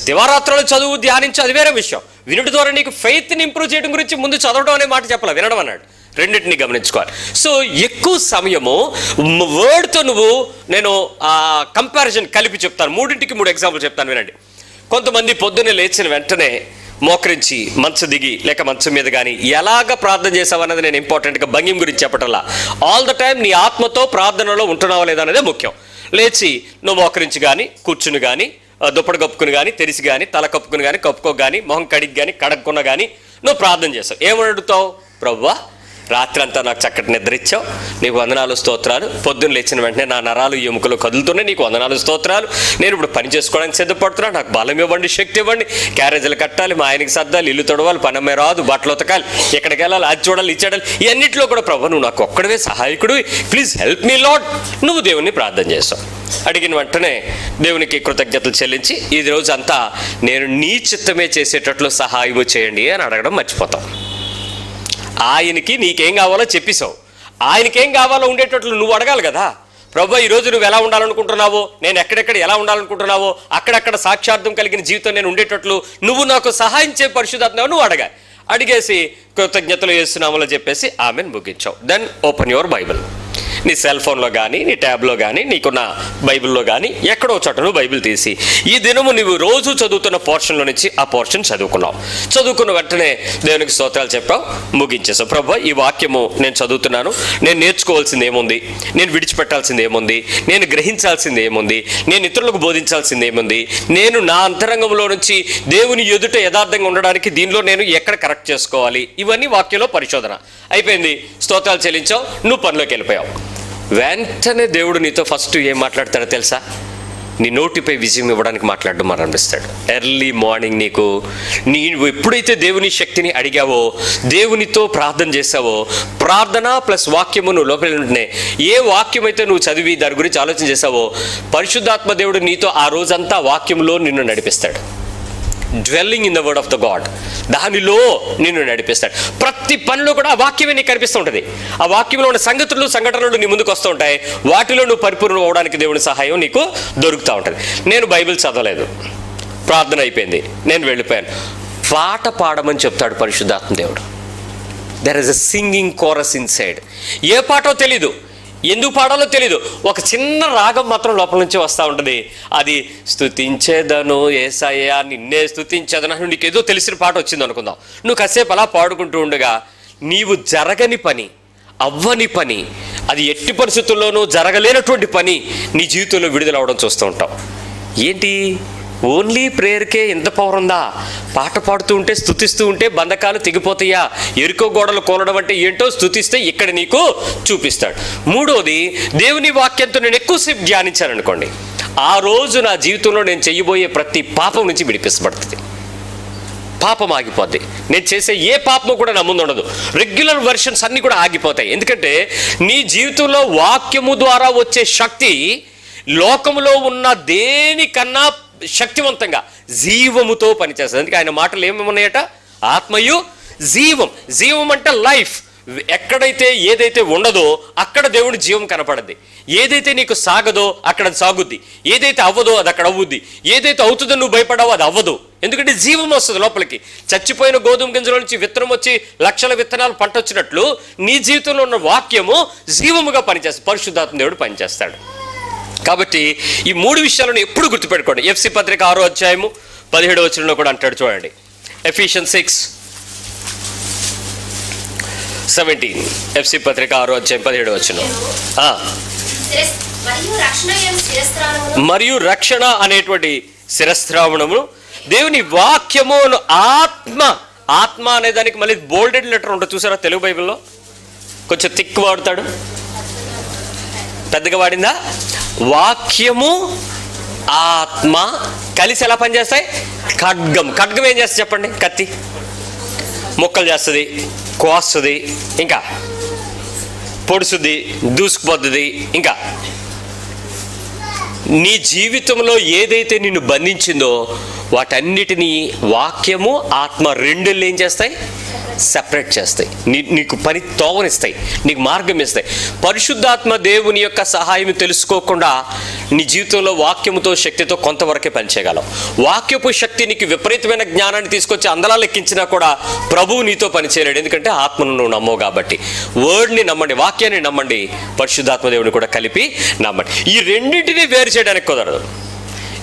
దివారాత్రులు చదువు, ధ్యానించు, అది వేరే విషయం. వినుడి ద్వారా నీకు ఫెయిత్ని ఇంప్రూవ్ చేయడం గురించి ముందు చదవడం అనే మాట చెప్పాలి, వినడం అన్నాడు. రెండింటిని గమనించుకోవాలి. సో ఎక్కువ సమయము వర్డ్తో నేను కంపారిజన్ కలిపి చెప్తాను. 3 ఎగ్జాంపుల్ చెప్తాను, వినండి. కొంతమంది పొద్దున్నే లేచిన వెంటనే మోకరించి మంచం దిగి లేక మంచం మీద కానీ ఎలాగ ప్రార్థన చేసావు అన్నది నేను ఇంపార్టెంట్గా భంగిం గురించి చెప్పటంలా. ఆల్ ద టైం నీ ఆత్మతో ప్రార్థనలో ఉంటున్నావా లేదా అనేదే ముఖ్యం. లేచి నువ్వు మోకరించి కానీ, కూర్చుని కానీ, దుప్పటి కప్పుకుని కానీ, తెరిసి కానీ, తల కప్పుకుని కానీ, కప్పుకో కానీ, మొహం కడిగి కానీ, కడగకున్నా కానీ నువ్వు ప్రార్థన చేస్తావు. ఏమని అడుగుతావు? ప్రభువా, రాత్రి అంతా నాకు చక్కటి నిద్ర ఇచ్చావు, నీకు వందనాలు స్తోత్రాలు. పొద్దున్న లేచిన వెంటనే నా నరాలు ఎముకలు కదులుతున్నాయి, నీకు వందనాలు స్తోత్రాలు. నేను ఇప్పుడు పని చేసుకోవడానికి సిద్ధపడుతున్నాను, నాకు బలం ఇవ్వండి, శక్తి ఇవ్వండి. క్యారేజీలు కట్టాలి, మా ఆయనకి సర్దాలి, ఇల్లు తొడవాలి, పనమ్మే రాదు, బట్టలు ఉతకాలి, ఎక్కడికి వెళ్ళాలి, అది చూడాలి, ఇది చేయాలి. ఇవన్నింటిలో కూడా ప్రభు నువ్వు నాకు ఒక్కడవే సహాయకుడు, ప్లీజ్ హెల్ప్ మీ లార్డ్. నువ్వు దేవుణ్ణి ప్రార్థన చేస్తావు. అడిగిన వెంటనే దేవునికి కృతజ్ఞతలు చెల్లించి ఈ రోజు అంతా నేను నీ చిత్తమే చేసేటట్లు సహాయము చేయండి అని అడగడం మర్చిపోతాం. ఆయనకి నీకేం కావాలో చెప్పేశావు, ఆయనకేం కావాలో ఉండేటట్లు నువ్వు అడగాలి కదా. ప్రభు ఈరోజు నువ్వు ఎలా ఉండాలనుకుంటున్నావో, నేను ఎక్కడెక్కడ ఎలా ఉండాలనుకుంటున్నావో అక్కడక్కడ సాక్షార్థం కలిగిన జీవితం నేను ఉండేటట్లు నువ్వు నాకు సహాయం చే పరిశుద్ధాత్మ నువ్వు అడగాలి. అడిగేసి కృతజ్ఞతలు చేస్తున్నామని చెప్పేసి ఆమెను ముగించావు. Then open your Bible. నీ సెల్ ఫోన్లో కానీ, నీ ట్యాబ్లో కానీ, నీకున్న బైబిల్లో కానీ ఎక్కడో చోట నువ్వు బైబిల్ తీసి ఈ దినము నువ్వు రోజు చదువుతున్న పోర్షన్లో నుంచి ఆ పోర్షన్ చదువుకున్నావు. చదువుకున్న వెంటనే దేవునికి స్తోత్రాలు చెప్పావు, ముగించేసావు. ప్రభు ఈ వాక్యము నేను చదువుతున్నాను, నేను నేర్చుకోవాల్సింది ఏముంది, నేను విడిచిపెట్టాల్సింది ఏముంది, నేను గ్రహించాల్సింది ఏముంది, నేను ఇతరులకు బోధించాల్సింది ఏముంది, నేను నా అంతరంగంలో నుంచి దేవుని ఎదుట యథార్థంగా ఉండడానికి దీనిలో నేను ఎక్కడ కరెక్ట్ చేసుకోవాలి, ఇవన్నీ వాక్యంలో పరిశోధన అయిపోయింది. స్తోత్రాలు చెల్లించావు, నువ్వు పనిలోకి వెళ్ళిపోయావు. వెంటనే దేవుడు నీతో ఫస్ట్ ఏం మాట్లాడతాడో తెలుసా? నీ నోటిపై విజయం ఇవ్వడానికి మాట్లాడడం ప్రారంభిస్తాడు. ఎర్లీ మార్నింగ్ నీవు ఎప్పుడైతే దేవుని శక్తిని అడిగావో, దేవునితో ప్రార్థన చేసావో, ప్రార్థన ప్లస్ వాక్యము నువ్వు లోపల ఉంటేనే ఏ వాక్యం అయితే నువ్వు చదివి దాని గురించి ఆలోచన చేసావో, పరిశుద్ధాత్మ దేవుడు నీతో ఆ రోజంతా వాక్యంలో నిన్ను నడిపిస్తాడు. Dwelling in the word of the God, దానిలో నిన్ను నడిపిస్తాడు. ప్రతి పనిలో కూడా ఆ వాక్యమే నీకు కనిపిస్తూ ఉంటుంది. ఆ వాక్యంలో ఉన్న సంఘటనలు నీ ముందుకు వస్తూ ఉంటాయి. వాటిలో నువ్వు పరిపూర్ణం అవ్వడానికి దేవుని సహాయం నీకు దొరుకుతూ ఉంటుంది. నేను బైబిల్ చదవలేదు, ప్రార్థన అయిపోయింది, నేను వెళ్ళిపోయాను. పాట పాడమని చెప్తాడు పరిశుద్ధాత్మ దేవుడు. There is a singing chorus inside. ఏ పాటో తెలీదు, ఎందుకు పాడాలో తెలీదు, ఒక చిన్న రాగం మాత్రం లోపల నుంచి వస్తూ ఉంటుంది. అది స్తుతించేదను యేసయ్యా నిన్నే స్తుతించేదను, నీకు ఏదో తెలిసిన పాట వచ్చింది అనుకుందాం. నువ్వు కాసేపు అలా పాడుకుంటూ ఉండగా నీవు జరగని పని, అవ్వని పని, అది ఎట్టి పరిస్థితుల్లోనూ జరగలేనటువంటి పని నీ జీవితంలో విడుదల అవడం చూస్తూ ఉంటాం. ఏంటి ఓన్లీ ప్రేయర్కే ఇంత పవర్ ఉందా? పాట పాడుతూ ఉంటే, స్తుతిస్తూ ఉంటే బంధకాలు తెగిపోతాయా? ఎరుకో గోడలు కోలడం అంటే ఏంటో స్తుతిస్తే ఇక్కడ నీకు చూపిస్తాడు. మూడోది, దేవుని వాక్యంతో నేను ఎక్కువసేపు ధ్యానించాను అనుకోండి, ఆ రోజు నా జీవితంలో నేను చెయ్యబోయే ప్రతి పాపం నుంచి విడిపించబడుతుంది. పాపం ఆగిపోద్ది. నేను చేసే ఏ పాపము కూడా నా ముందు ఉండదు. రెగ్యులర్ వెర్షన్స్ అన్నీ కూడా ఆగిపోతాయి. ఎందుకంటే నీ జీవితంలో వాక్యము ద్వారా వచ్చే శక్తి లోకములో ఉన్న దేనికన్నా శక్తివంతంగా జీవముతో పనిచేస్తుంది. అందుకే ఆయన మాటలు ఏమేమున్నాయట? ఆత్మయు జీవం. జీవం అంటే లైఫ్. ఎక్కడైతే ఏదైతే ఉండదో అక్కడ దేవుడి జీవం కనపడద్ది. ఏదైతే నీకు సాగదో అక్కడ అది సాగుద్ది, ఏదైతే అవ్వదో అది అక్కడ అవ్వుద్ది, ఏదైతే అవుతుందో నువ్వు భయపడావో అది అవ్వదు. ఎందుకంటే జీవం వస్తుంది లోపలికి. చచ్చిపోయిన గోధుమ గింజల నుంచి విత్తనం వచ్చి లక్షల విత్తనాలు పంట వచ్చినట్లు నీ జీవితంలో ఉన్న వాక్యము జీవముగా పనిచేస్తుంది. పరిశుద్ధాత్మ దేవుడు పనిచేస్తాడు. కాబట్టి ఈ 3 విషయాలను ఎప్పుడు గుర్తుపెట్టుకోండి. ఎఫ్సి పత్రిక 6వ అధ్యాయము 17వ వచనంలో కూడా అంటాడు, చూడండి. ఎఫిషియన్స్ 6:17. ఎఫ్సి పత్రిక 6వ అధ్యాయం 17వ వచనం. మరియు రక్షణ అనేటువంటి శిరస్త్రావణము దేవుని వాక్యమును ఆత్మ అనే దానికి మళ్ళీ బోల్డెడ్ లెటర్ ఉంటుంది చూసారా? తెలుగు బైబిల్లో కొంచెం థిక్ వాడుతాడు, పెద్దగా వాడిందా? వాక్యము ఆత్మ కలిసి ఎలా పనిచేస్తాయి? ఖడ్గం ఏం చేస్తుంది చెప్పండి? కత్తి ముక్కలు చేస్తుంది, కోస్తుంది, ఇంకా పొడుస్తుంది, దూసుకుపోతుంది. ఇంకా నీ జీవితంలో ఏదైతే నిన్ను బంధించిందో వాటన్నిటినీ వాక్యము ఆత్మ రెండుల్ని ఏం చేస్తాయి? సెపరేట్ చేస్తాయి. నీకు పని తోవనిస్తాయి, నీకు మార్గం ఇస్తాయి. పరిశుద్ధాత్మ దేవుని యొక్క సహాయం తెలుసుకోకుండా నీ జీవితంలో వాక్యముతో శక్తితో కొంతవరకే పనిచేయగలవు. వాక్యపు శక్తి నీకు విపరీతమైన జ్ఞానాన్ని తీసుకొచ్చి అందలా లెక్కించినా కూడా ప్రభువు నీతో పనిచేయలేడు. ఎందుకంటే ఆత్మను నువ్వు నమ్మవు కాబట్టి. వర్డ్ని నమ్మండి, వాక్యాన్ని నమ్మండి, పరిశుద్ధాత్మ దేవుని కూడా కలిపి నమ్మండి. ఈ రెండింటినీ వేరు చేయడానికి కుదరదు.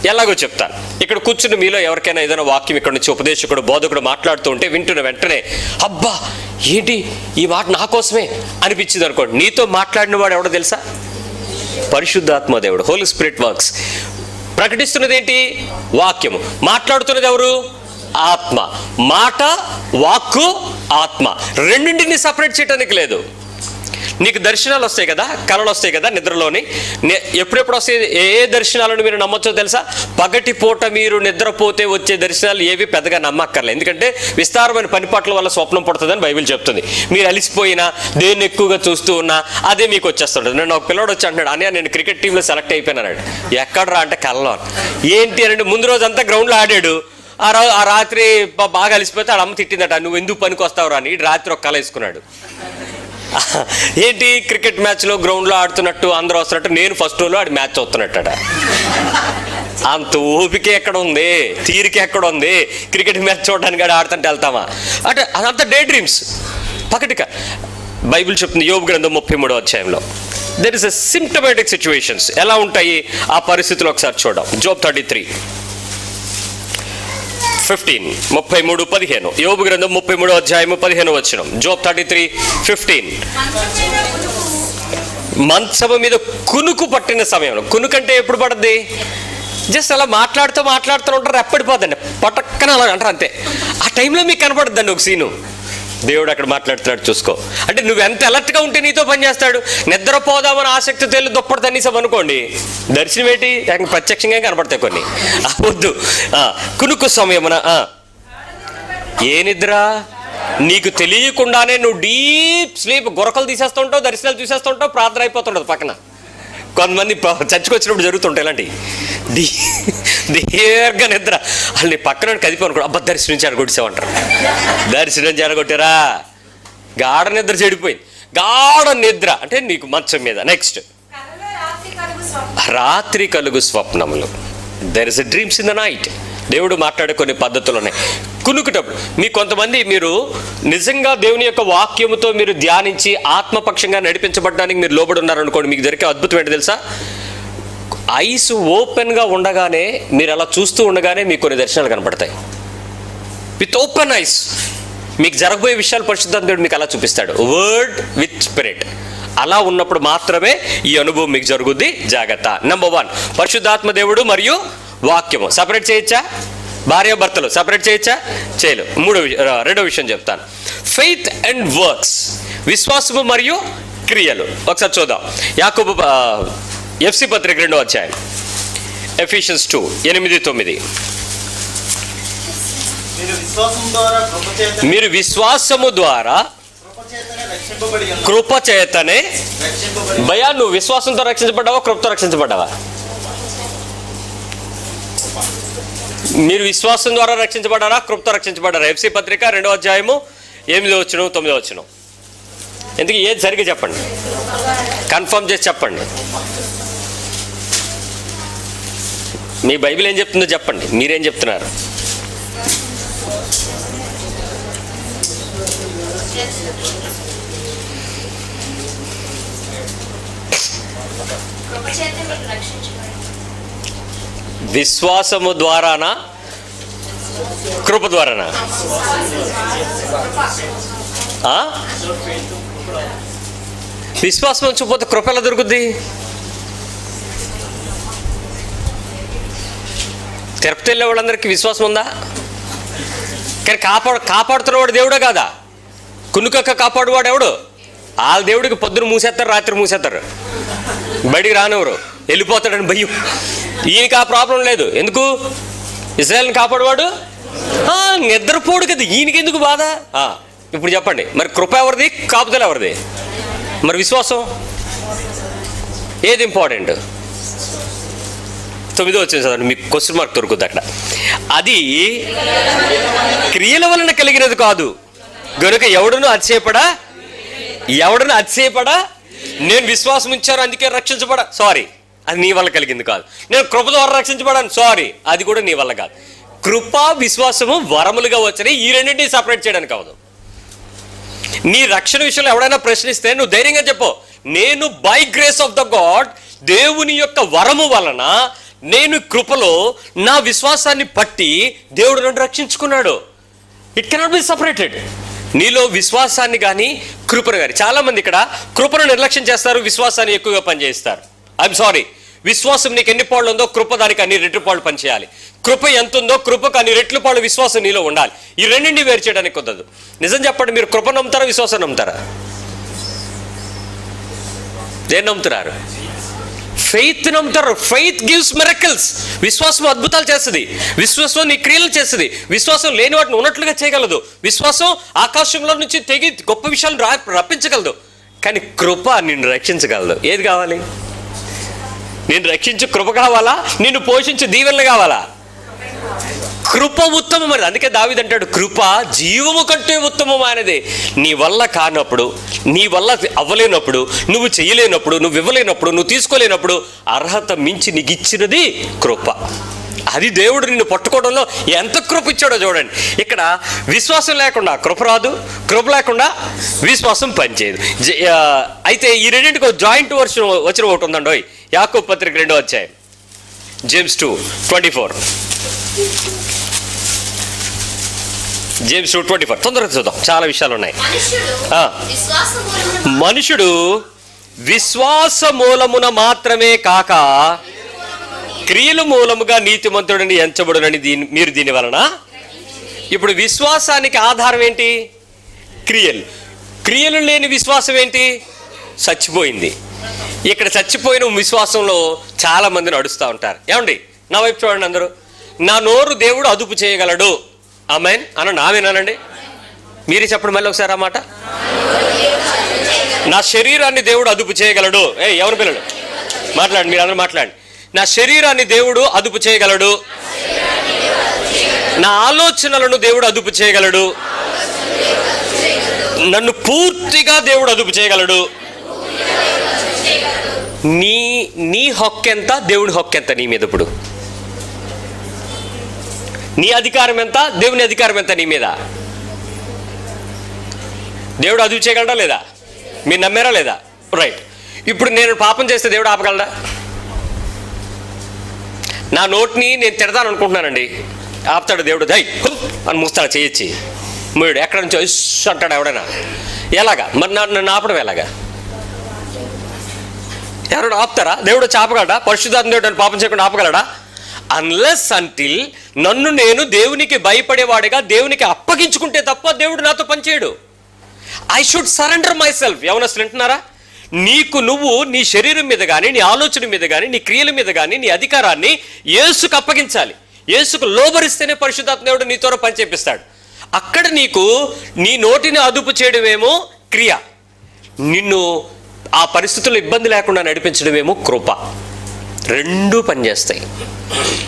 ఎలాగో చెప్తాను. ఇక్కడ కూర్చుని మీలో ఎవరికైనా ఏదైనా వాక్యం ఇక్కడ నుంచి ఉపదేశకుడు బోధకుడు మాట్లాడుతూ ఉంటే వింటున్న వెంటనే అబ్బా ఏంటి ఈ మాట నా కోసమే అనిపించింది అనుకోండి. నీతో మాట్లాడిన వాడు ఎవడో తెలుసా? పరిశుద్ధాత్మ దేవుడు, హోలీ స్పిరిట్ వర్క్స్. ప్రకటిస్తున్నది ఏంటి? వాక్యము. మాట్లాడుతున్నది ఎవరు? ఆత్మ. మాట, వాక్కు, ఆత్మ రెండింటిని సపరేట్ చేయడానికి లేదు. నీకు దర్శనాలు వస్తాయి కదా, కళలు వస్తాయి కదా నిద్రలోని. ఎప్పుడెప్పుడు వస్తాయి? ఏ దర్శనాలను మీరు నమ్మొచ్చో తెలుసా? పగటి పూట మీరు నిద్రపోతే వచ్చే దర్శనాలు ఏవి పెద్దగా నమ్మక్కర్లేదు. ఎందుకంటే విస్తారమైన పనిపాట్ల వల్ల స్వప్నం పడుతుందని బైబిల్ చెప్తుంది. మీరు అలిసిపోయినా, దేన్ని ఎక్కువగా చూస్తూ ఉన్నా అదే మీకు వచ్చేస్తుంటుంది. నేను ఒక పిల్లడు వచ్చి అంటున్నాడు, అన్నయ్య నేను క్రికెట్ టీంలో సెలెక్ట్ అయిపోయినాడు. ఎక్కడరా అంటే కళ్ళలో. ఏంటి అంటే ముందు రోజు అంతా గ్రౌండ్లో ఆడాడు. ఆ రాత్రి బాగా అలిసిపోతే ఆడ అమ్మ తిట్టిందట, నువ్వు ఎందుకు పనికి వస్తావు రా అని. రాత్రి ఒక కళ వేసుకున్నాడు. ఏంటి? క్రికెట్ మ్యాచ్లో గ్రౌండ్లో ఆడుతున్నట్టు అందరూ వస్తున్నట్టు, నేను ఫస్ట్ రోజులో ఆడి మ్యాచ్ వస్తున్నట్ట. అంత ఓపిక ఎక్కడ ఉంది, తీరిక ఎక్కడ ఉంది? క్రికెట్ మ్యాచ్ చూడడానికి ఆడుతుంటే వెళ్తామా అంటే అదంతా డే డ్రీమ్స్, పకటిక. బైబిల్ చెప్తుంది యోబు గ్రంథం 33వ అధ్యాయంలో there is a symptomatic situations. ఎలా ఉంటాయి ఆ పరిస్థితులు ఒకసారి చూద్దాం. జోబ్ 33:15 యోబు గ్రంథం 33వ అధ్యాయము 15వ వచనం. జోబ్ 33:15. మంచము మీద కునుకు పట్టిన సమయంలో. కునుకు అంటే ఎప్పుడు పడుద్ది? జస్ట్ అలా మాట్లాడుతూ ఉంటారు, ఎప్పటిపోద్దండి పటక్కన అలా అంటారు అంతే. ఆ టైంలో మీకు కనపడద్దండి ఒక సీను. దేవుడు అక్కడ మాట్లాడుతున్నాడు చూసుకో. అంటే నువ్వు ఎంత అలర్ట్గా ఉంటే నీతో పని చేస్తాడు. నిద్రపోదామని ఆసక్తి తెలు దుప్పటి తన్నీసాం అనుకోండి, దర్శనం ఏంటి? ప్రత్యక్షంగా కనపడతాయి కొన్ని. వద్దు. కునుకు సమయమున. ఏ నిద్ర? నీకు తెలియకుండానే నువ్వు డీప్ స్లీప్, గురకలు తీసేస్తూ ఉంటావు, దర్శనాలు చూసేస్తూ ఉంటావు, ప్రార్థన అయిపోతుండదు పక్కన. కొంతమంది చర్చకొచ్చినప్పుడు జరుగుతుంటాయి ఇలాంటివి. దీర్ఘ నిద్ర. వాళ్ళు పక్కన కదిపి అనుకో, అబ్బా దర్శనం చెడగొట్టేసామంటారు. దర్శనం చెడగొట్టారా? గాఢ నిద్ర చెడిపోయింది. గాఢ నిద్ర అంటే నీకు మంచం మీద. నెక్స్ట్, రాత్రి కలుగు స్వప్నములు. There is a dreams in the night. దేవుడు మాట్లాడే కొన్ని పద్ధతులు ఉన్నాయి. కునుకుటప్పుడు మీరు నిజంగా దేవుని యొక్క వాక్యముతో మీరు ధ్యానించి ఆత్మపక్షంగా నడిపించబడడానికి మీరు లోబడి ఉన్నారనుకోండి, మీకు జరిగే అద్భుతం ఏంటి తెలుసా? ఐస్ ఓపెన్గా ఉండగానే, మీరు అలా చూస్తూ ఉండగానే మీకు కొన్ని దర్శనాలు కనపడతాయి. విత్ ఓపెన్ ఐస్ మీకు జరగబోయే విషయాలు పరిశుద్ధాత్మ దేవుడు మీకు అలా చూపిస్తాడు. Word with spirit. అలా ఉన్నప్పుడు మాత్రమే ఈ అనుభవం మీకు జరుగుద్ది. జాగ్రత్త. నెంబర్ 1, పరిశుద్ధాత్మ దేవుడు మరియు వాక్యము సపరేట్ చేయొచ్చా? భార్యాభర్తలు సపరేట్ చేయొచ్చా? చేయలేవు. రెండో విషయం చెప్తాను. Faith and works. విశ్వాసము మరియు క్రియలు. ఒకసారి చూద్దాం. యాకోబు ఎఫ్సి పత్రిక 2వ అధ్యాయం. ఎఫిషియన్స్ 2:8-9. మీరు విశ్వాసము ద్వారా కృపచేతనే. భయా నువ్వు విశ్వాసంతో రక్షించబడ్డావా, కృపతో రక్షించబడ్డావా? మీరు విశ్వాసం ద్వారా రక్షించబడ్డారా, కృపతో రక్షించబడ్డారా? ఎఫ్సి పత్రిక 2వ అధ్యాయము 8-9. ఎందుకు ఏది సరిగ్గా చెప్పండి, కన్ఫర్మ్ చేసి చెప్పండి. మీ బైబిల్ ఏం చెప్తుందో చెప్పండి, మీరేం చెప్తున్నారు? విశ్వాసము ద్వారానా, కృప ద్వారానా? విశ్వాసం ఉంచకపోతే కృప ఎలా దొరుకుద్ది? తిరుపతి వెళ్ళే వాళ్ళందరికీ విశ్వాసం ఉందా? కానీ కాపాడుతున్నవాడు దేవుడే కాదా? కునుకక్క కాపాడువాడు ఎవడు? వాళ్ళ దేవుడికి పొద్దున మూసేస్తారు, రాత్రి మూసేస్తారు, బయటికి రానివ్వరు, వెళ్ళిపోతాడని భయం. ఈయనకి ఆ ప్రాబ్లం లేదు. ఎందుకు? ఇజ్రాయెల్ని కాపాడువాడు నిద్రపోడు కదా, ఈయనకి ఎందుకు బాధ? ఇప్పుడు చెప్పండి, మరి కృప ఎవరిది, కాపుదల ఎవరిది? మరి విశ్వాసం ఏది ఇంపార్టెంట్? 9వ వచనం చదవండి, మీకు క్వశ్చన్ మార్క్ దొరుకుద్ది అక్కడ. అది క్రియల వలన కలిగినది కాదు గనుక ఎవడును అతిశయపడా నేను విశ్వాసం ఉంచాను అందుకే రక్షించబడా, సారీ, అది నీ వల్ల కలిగింది కాదు. నేను కృప ద్వారా రక్షించబడాను, సారీ, అది కూడా నీ వల్ల కాదు. కృప విశ్వాసము వరములుగా వచ్చినాయి, ఈ రెండింటిని సపరేట్ చేయడానికి అవదు. నీ రక్షణ విషయంలో ఎవడైనా ప్రశ్నిస్తే నువ్వు ధైర్యంగా చెప్పు, నేను by grace of the God, దేవుని యొక్క వరము వలన నేను కృపలో నా విశ్వాసాన్ని పట్టి దేవుడు నన్ను రక్షించుకున్నాడు. It cannot be separated. నీలో విశ్వాసాన్ని కానీ కృపను కానీ, చాలామంది ఇక్కడ కృపను నిర్లక్ష్యం చేస్తారు, విశ్వాసాన్ని ఎక్కువగా పనిచేస్తారు. ఐఎమ్ సారీ, విశ్వాసం నీకు ఎన్ని పాళ్ళు ఉందో కృప దానికి అన్ని రెట్లు పాళ్ళు పనిచేయాలి. కృప ఎంత ఉందో కృపకు అన్ని రెట్లు పాళ్ళు విశ్వాసం నీలో ఉండాలి. ఈ రెండింటిని వేరు చేయడానికి కుదరదు. నిజం చెప్పండి, మీరు కృప నమ్ముతారా, విశ్వాసం నమ్ముతారా? దేన్ని నమ్ముతున్నారు? ఫెయిత్ నమ్ముతారు. Faith gives miracles. విశ్వాసం అద్భుతాలు చేస్తుంది, విశ్వాసం నీ క్రియలు చేస్తుంది, విశ్వాసం లేని వాటిని ఉన్నట్లుగా చేయగలదు, విశ్వాసం ఆకాశంలో నుంచి తెగి గొప్ప విషయాలు రప్పించగలదు. కానీ కృప నిన్ను రక్షించగలదు. ఏది కావాలి? నేను రక్షించు కృప కావాలా, నిన్ను పోషించు దీవెనలు కావాలా? కృప ఉత్తమం అని. అందుకే దావీదు అంటాడు, కృప జీవము కంటే ఉత్తమమైనది. నీ వల్ల కానప్పుడు, నీ వల్ల అవ్వలేనప్పుడు, నువ్వు చేయలేనప్పుడు, నువ్వు ఇవ్వలేనప్పుడు, నువ్వు తీసుకోలేనప్పుడు అర్హత మించి నీకు ఇచ్చినది కృప. అది దేవుడు నిన్ను పట్టుకోవడంలో ఎంత కృప ఇచ్చాడో చూడండి. ఇక్కడ విశ్వాసం లేకుండా కృప రాదు, కృప లేకుండా విశ్వాసం పనిచేయదు. అయితే ఈ రెండింటికి జాయింట్ వచ్చిన ఒకటి ఉందండి. యాకోబు పత్రిక 2వ అధ్యాయం, జేమ్స్ 2:24. జేమ్స్ 2:24 తొందరగా చూద్దాం, చాలా విషయాలు ఉన్నాయి. మనుషుడు విశ్వాస మూలమున మాత్రమే కాక క్రియల మూలముగా నీతిమంతుడని ఎంచబడునని మీరు దీని వలన. ఇప్పుడు విశ్వాసానికి ఆధారం ఏంటి? క్రియలు. క్రియలు లేని విశ్వాసం ఏంటి? చచ్చిపోయింది. ఇక్కడ చచ్చిపోయిన విశ్వాసంలో చాలా మంది నడుస్తూ ఉంటారు. ఏమండి, నా వైపు చూడండి అందరూ. నా నోరు దేవుడు అదుపు చేయగలడు, ఆమేన్ అనండి, ఆమేనండి. మీరే చెప్పండి మళ్ళీ ఒకసారి ఆ మాట. నా శరీరాన్ని దేవుడు అదుపు చేయగలడు. ఎవరు పిల్లలు మాట్లాడండి, మీరు అందరూ మాట్లాడండి. నా శరీరాన్ని దేవుడు అదుపు చేయగలడు, నా ఆలోచనలను దేవుడు అదుపు చేయగలడు, నన్ను పూర్తిగా దేవుడు అదుపు చేయగలడు. నీ హక్కెంత, దేవుని హక్కెంత నీ మీద? ఇప్పుడు నీ అధికారం ఎంత, దేవుని అధికారం ఎంత నీ మీద? దేవుడు అదుపు చేయగలడా లేదా? మీరు నమ్మారా లేదా? రైట్. ఇప్పుడు నేను పాపం చేస్తే దేవుడు ఆపగలడా? నా నోటిని నేను తిడతాను అనుకుంటున్నానండి, ఆపుతాడు దేవుడు? దై అని మూస్తాడు, చేయొచ్చి మూడు ఎక్కడి నుంచో ఇస్ అంటాడు ఎవడైనా. ఎలాగా మరి నన్ను ఆపడం ఎలాగా? ఎవరైనా ఆపుతారా? దేవుడు ఆపగలడా? పరిశుద్ధాత్మ దేవుడు పాపం చేయకుండా ఆపగలడా? అన్లెస్ అంటిల్ నన్ను నేను దేవునికి భయపడేవాడిగా దేవునికి అప్పగించుకుంటే తప్ప దేవుడు నాతో పనిచేయడు. I should surrender myself. యవనస్తులు వింటున్నారా? నీకు నువ్వు నీ శరీరం మీద కానీ, నీ ఆలోచన మీద కానీ, నీ క్రియల మీద కానీ నీ అధికారాన్ని యేసుకు అప్పగించాలి. యేసుకు లోబరిస్తేనే పరిశుద్ధాత్మ దేవుడు నీతో పని చేపిస్తాడు. అక్కడ నీకు నీ నోటిని అదుపు చేయడమేమో క్రియ, నిన్ను ఆ పరిస్థితుల్లో ఇబ్బంది లేకుండా నడిపించడమేమో కృప. రెండూ పనిచేస్తాయి.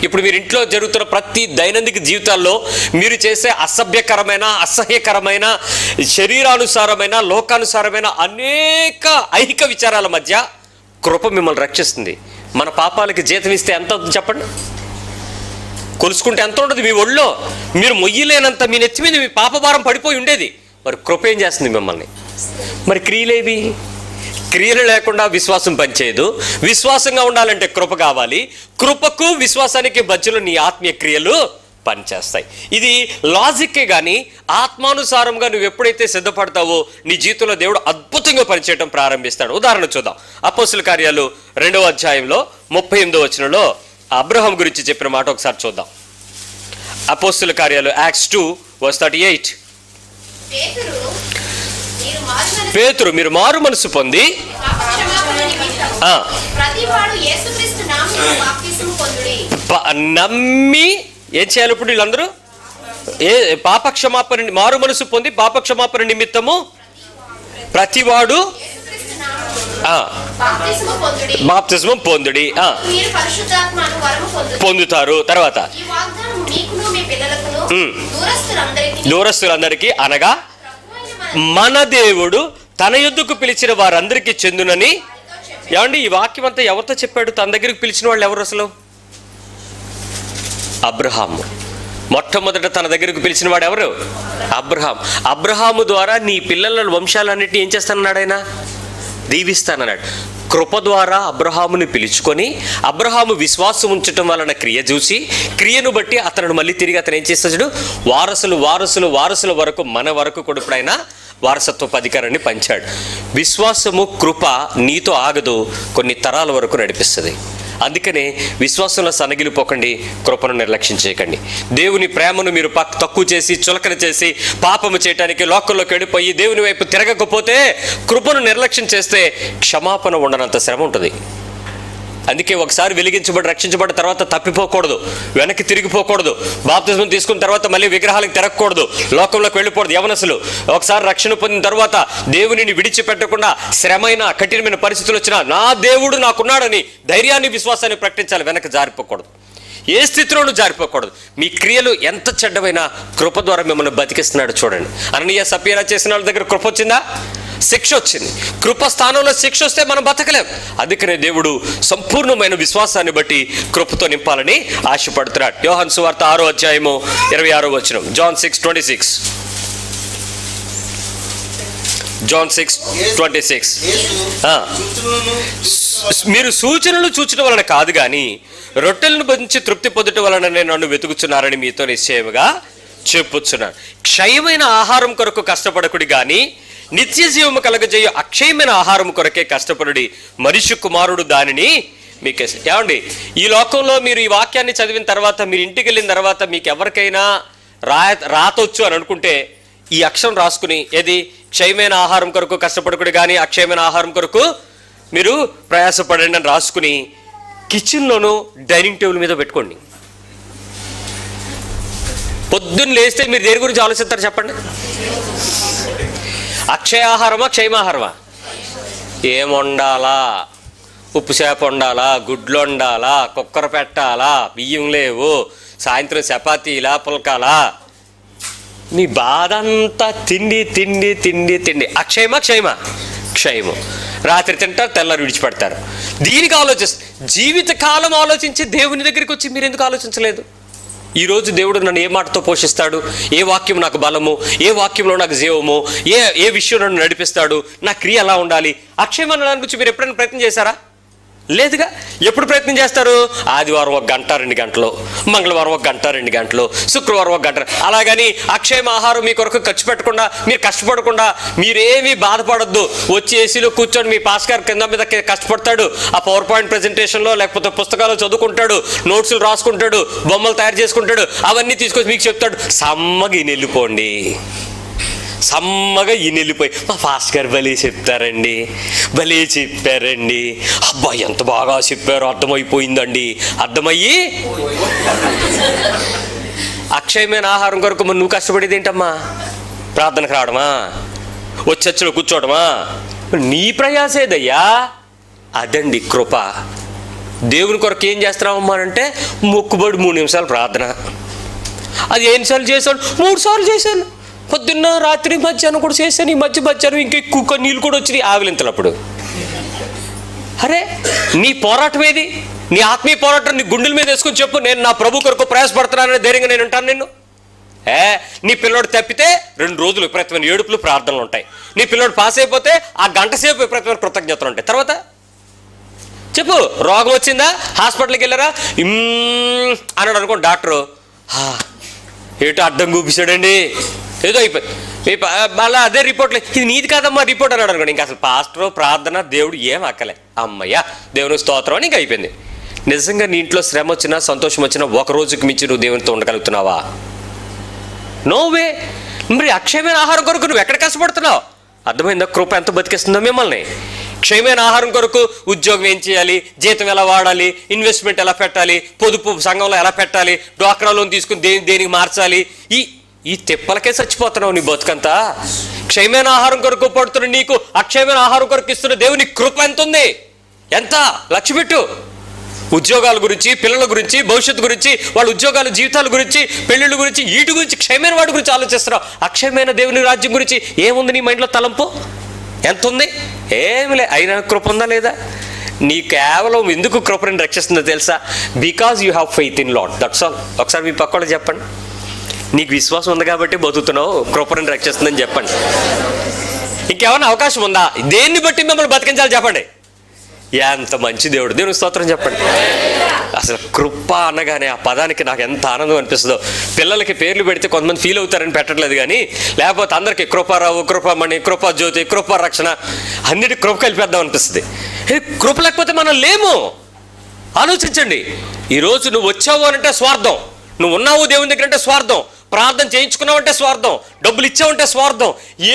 ఇప్పుడు మీరు ఇంట్లో జరుగుతున్న ప్రతి దైనందిక జీవితాల్లో మీరు చేసే అసభ్యకరమైన, అసహ్యకరమైన, శరీరానుసారమైన, లోకానుసారమైన అనేక ఐహిక విచారాల మధ్య కృప మిమ్మల్ని రక్షిస్తుంది. మన పాపాలకి జీతం ఇస్తే ఎంత అవుతుంది చెప్పండి? కొలుసుకుంటే ఎంత ఉండదు మీ ఒళ్ళో? మీరు మొయ్యలేనంత మీ నెత్తి మీద మీ పాపభారం పడిపోయి ఉండేది. మరి కృప ఏం చేస్తుంది మిమ్మల్ని? మరి క్రియలేవి? క్రియలు లేకుండా విశ్వాసం పనిచేయదు. విశ్వాసంగా ఉండాలంటే కృప కావాలి. కృపకు విశ్వాసానికి మధ్యలో నీ ఆత్మీయ క్రియలు పనిచేస్తాయి. ఇది లాజిక్కే కానీ ఆత్మానుసారంగా నువ్వు ఎప్పుడైతే సిద్ధపడతావో నీ జీవితంలో దేవుడు అద్భుతంగా పనిచేయడం ప్రారంభిస్తాడు. ఉదాహరణ చూద్దాం. అపోస్తుల కార్యాలు 2వ అధ్యాయంలో 38వ వచనంలో అబ్రహాం గురించి చెప్పిన మాట ఒకసారి చూద్దాం. అపోస్తుల కార్యాలు యాక్ట్స్ 2:38. పేతురు, మీరు మారు మనసు పొంది నమ్మి ఏం చేయాలి? ఇప్పుడు వీళ్ళందరూ పాపక్షమాపణ, మారు మనసు పొంది పాపక్షమాపణ నిమిత్తము ప్రతివాడు బాప్తిస్మం పొందుడి, పొందుతారు. తర్వాత దూరస్తులందరికీ అనగా మన దేవుడు తన యొద్దకు పిలిచిన వారందరికీ చెందునని. ఏమండి, ఈ వాక్యం అంతా ఎవరితో చెప్పాడు? తన దగ్గరికి పిలిచిన వాళ్ళు ఎవరు అసలు? అబ్రహాము. మొట్టమొదట తన దగ్గరకు పిలిచిన వాడు ఎవరు? అబ్రహాం. అబ్రహాము ద్వారా నీ పిల్లల వంశాలన్నిటిని ఏం చేస్తానన్నాడు? ఆయన దీవిస్తానన్నాడు. కృప ద్వారా అబ్రహాముని పిలుచుకొని అబ్రహాము విశ్వాసం ఉంచటం వలన క్రియ చూసి, క్రియను బట్టి అతను మళ్ళీ తిరిగి అతను ఏం చేస్తాడు? వారసుల వరకు, మన వరకు కూడా ఇప్పుడైనా వారసత్వ అధికారాన్ని పంచాడు. విశ్వాసము, కృప నీతో ఆగదు, కొన్ని తరాల వరకు నడిపిస్తుంది. అందుకనే విశ్వాసంలో సన్నగిలిపోకండి, కృపను నిర్లక్ష్యం చేయకండి. దేవుని ప్రేమను మీరు తక్కువ చేసి, చులకన చేసి, పాపము చేయడానికి లోకంలోకి వెళ్ళిపోయి దేవుని వైపు తిరగకపోతే, కృపను నిర్లక్ష్యం చేస్తే క్షమాపణ ఉండనంత శ్రమ ఉంటుంది. అందుకే ఒకసారి వెలిగించబడి రక్షించబడిన తర్వాత తప్పిపోకూడదు, వెనక్కి తిరిగిపోకూడదు. బాప్తిస్మం తీసుకున్న తర్వాత మళ్ళీ విగ్రహాలకు తిరగకూడదు, లోకంలోకి వెళ్ళిపోకూడదు. యవనసులు ఒకసారి రక్షణ పొందిన తర్వాత దేవునిని విడిచిపెట్టకుండా శ్రమైన కఠినమైన పరిస్థితులు వచ్చినా నా దేవుడు నాకున్నాడని ధైర్యాన్ని, విశ్వాసాన్ని ప్రకటించాలి. వెనక్కి జారిపోకూడదు, ఏ స్థితిలోనూ జారిపోకూడదు. మీ క్రియలు ఎంత చెడ్డమైనా కృప ద్వారా మిమ్మల్ని బతికిస్తున్నాడు. చూడండి, అననీయ సఫీరా చేసిన వాళ్ళ దగ్గర కృప వచ్చిందా? శిక్ష వచ్చింది. కృప స్థానంలో శిక్ష వస్తే మనం బతకలేం. అందుకనే దేవుడు సంపూర్ణమైన విశ్వాసాన్ని బట్టి కృపతో నింపాలని ఆశపడుతున్నాడు. యోహాను సువార్త 6వ అధ్యాయము 26వ వచనం. John 6:26. John 6:26. మీరు సూచనలు చూచడం వలన కాదు కానీ రొట్టెలను పంచి తృప్తి పొందటం వలన నన్ను వెతుకుచున్నారని మీతో నిశ్చయముగా చెప్పుచున్నాను. క్షయమైన ఆహారం కొరకు కష్టపడకుడి కానీ నిత్య జీవము కలగజేయ అక్షయమైన ఆహారం కొరకే కష్టపడి మనిషి కుమారుడు దానిని మీకు. ఏమండి, ఈ లోకంలో మీరు ఈ వాక్యాన్ని చదివిన తర్వాత, మీరు ఇంటికి వెళ్ళిన తర్వాత మీకు ఎవరికైనా రాతొచ్చు అని అనుకుంటే ఈ అక్షరం రాసుకుని, ఏది? క్షయమైన ఆహారం కొరకు కష్టపడకుడు కానీ అక్షయమైన ఆహారం కొరకు మీరు ప్రయాసపడండి అని రాసుకుని కిచెన్లోనూ డైనింగ్ టేబుల్ మీద పెట్టుకోండి. పొద్దున్న లేస్తే మీరు దేని గురించి ఆలోచిస్తారు చెప్పండి? అక్షయ ఆహారమా, క్షయమాహారమా? ఏం వండాలా? ఉప్పు చేప వండాలా, గుడ్లు వండాలా, కుక్కర పెట్టాలా, బియ్యం లేవు, సాయంత్రం చపాతీలా, పుల్కాలా? మీ బాధ అంతా తిండి తిండి తిండి తిండి. అక్షయమా, క్షయమా? క్షయము. రాత్రి తింటారు, తెల్లారు విడిచిపెడతారు. దీనికి జీవితకాలం ఆలోచించి దేవుని దగ్గరికి వచ్చి మీరు ఎందుకు ఆలోచించలేదు? ఈరోజు దేవుడు నన్ను ఏ మాటతో పోషిస్తాడు, ఏ వాక్యం నాకు బలము, ఏ వాక్యంలో నాకు జీవము, ఏ విషయంలో నన్ను నడిపిస్తాడు, నా క్రియ ఎలా ఉండాలి, అక్షయమైన దాని గురించి మీరు ఎప్పుడైనా ప్రయత్నం చేశారా? లేదుగా. ఎప్పుడు ప్రయత్నం చేస్తారు? ఆదివారం 1 గంట 2 గంటలు, మంగళవారం 1 గంట 2 గంటలు, శుక్రవారం 1 గంట. అలాగని అక్షయ ఆహారం మీ కొరకు ఖర్చు పెట్టకుండా, మీరు కష్టపడకుండా, మీరేమీ బాధపడద్దు. వచ్చి ఏసీలో కూర్చొని మీ పాస్కర్ కింద మీద కష్టపడతాడు. ఆ పవర్ పాయింట్ ప్రెజెంటేషన్లో లేకపోతే పుస్తకాలు చదువుకుంటాడు, నోట్సులు రాసుకుంటాడు, బొమ్మలు తయారు చేసుకుంటాడు. అవన్నీ తీసుకొచ్చి మీకు చెప్తాడు. సమ్మగా ఈయన వెళ్ళిపోండి, సమ్మగా ఈయన వెళ్ళిపోయి మా పాస్కర్ భలే చెప్తారండి, భలే చెప్పారండి, అబ్బా ఎంత బాగా చెప్పారో, అర్థమైపోయిందండి. అర్థమయ్యి అక్షయమైన ఆహారం కొరకు నువ్వు కష్టపడేది ఏంటమ్మా? ప్రార్థనకు రావడమా, వచ్చి కూర్చోవడమా? నీ ప్రయాసేదయ్యా. అదండి కృప. దేవుని కొరకు ఏం చేస్తున్నావమ్మా అంటే మొక్కుబడి 3 నిమిషాలు ప్రార్థన. అది ఎన్నిసార్లు చేశాను? 3 సార్లు చేశాను. పొద్దున్న, రాత్రి, మధ్యాహ్నం కూడా చేశాను. ఈ మధ్యాహ్నం ఇంకా ఎక్కువ నీళ్ళు కూడా వచ్చినాయి ఆవిలింతలప్పుడు. అరే, నీ పోరాటం ఏది? నీ ఆత్మీయ పోరాటం నీ గుండెల మీద వేసుకొని చెప్పు. నేను నా ప్రభు కొరకు ప్రయాసపడుతున్నానని ధైర్యంగా నేను ఉంటాను. నిన్ను నీ పిల్లోడు తప్పితే 2 రోజులు విపరీతమైన ఏడుపులు, ప్రార్థనలు ఉంటాయి. నీ పిల్లోడు పాస్ అయిపోతే ఆ గంట సేపు విపరీతమైన కృతజ్ఞతలు ఉంటాయి. తర్వాత చెప్పు, రోగం వచ్చిందా, హాస్పిటల్కి వెళ్ళారా అన్నాడు అనుకోండి డాక్టరు, ఏటో అడ్డం కూపిస్తాడండి, ఏదో అయిపోయింది. మళ్ళీ అదే రిపోర్ట్లు, ఇది నీది కాదమ్మా రిపోర్ట్ అన్నాడు అనుకోండి. ఇంకా అసలు పాస్టర్, ప్రార్థన, దేవుడు ఏం అక్కలే. అమ్మయ్యా దేవుని స్తోత్రం అని ఇంకా అయిపోయింది. నిజంగా నీ ఇంట్లో శ్రమ వచ్చినా, సంతోషం వచ్చినా 1 రోజుకి మించి నువ్వు దేవునితో ఉండగలుగుతున్నావా? నోవే. మరి అక్షయమైన ఆహారం కొరకు నువ్వు ఎక్కడ కష్టపడుతున్నావు? అర్థమైందా కృప ఎంత బతికేస్తుందో మిమ్మల్ని? క్షయమైన ఆహారం కొరకు ఉద్యోగం ఏం చేయాలి, జీతం ఎలా వాడాలి, ఇన్వెస్ట్మెంట్ ఎలా పెట్టాలి, పొదుపు సంఘంలో ఎలా పెట్టాలి, డ్వాక్రా లోన్ తీసుకుని దేనికి మార్చాలి, ఈ తిప్పలకే చచ్చిపోతున్నావు నీ బతుకంతా. క్షయమైన ఆహారం కొరకు పడుతున్న నీకు అక్షయమైన ఆహారం కొరకు ఇస్తున్న దేవుని కృప ఎంత ఉంది? ఎంత? లక్ష్య పెట్టు. ఉద్యోగాల గురించి, పిల్లల గురించి, భవిష్యత్తు గురించి, వాళ్ళ ఉద్యోగాల జీవితాల గురించి, పెళ్ళిళ్ళ గురించి, వీటి గురించి, క్షయమైన వాటి గురించి ఆలోచిస్తున్నావు. అక్షయమైన దేవుని రాజ్యం గురించి ఏముంది నీ మైండ్లో తలంపు? ఎంత ఉంది? ఏమి లే. అయినా కృప ఉందా లేదా? నీ కేవలం ఎందుకు కృపని రక్షిస్తుందో తెలుసా? Because you have faith in lord, that's all. ఒకసారి మీ పక్కన చెప్పండి, నీకు విశ్వాసం ఉంది కాబట్టి బతుకుతున్నావు, కృపని రక్షిస్తుందని చెప్పండి. ఇంకేమైనా అవకాశం ఉందా? దేన్ని బట్టి మిమ్మల్ని బతికించాలి చెప్పండి. ఎంత మంచి దేవుడు, దేవుని స్తోత్రం చెప్పండి. అసలు కృప అనగానే ఆ పదానికి నాకు ఎంత ఆనందం అనిపిస్తుందో. పిల్లలకి పేర్లు పెడితే కొంతమంది ఫీల్ అవుతారని పెట్టట్లేదు, కానీ లేకపోతే అందరికీ కృపారావు, కృపమణి, కృపాజ్యోతి, కృపారక్షణ అన్నిటి కృప కలిపేద్దాం అనిపిస్తుంది. కృప లేకపోతే మనం లేము. ఆలోచించండి. ఈరోజు నువ్వు వచ్చావు అనంటే స్వార్థం, నువ్వు ఉన్నావు దేవుని దగ్గర అంటే స్వార్థం, ప్రార్థన చేయించుకున్నావు అంటే స్వార్థం, డబ్బులు ఇచ్చావంటే స్వార్థం.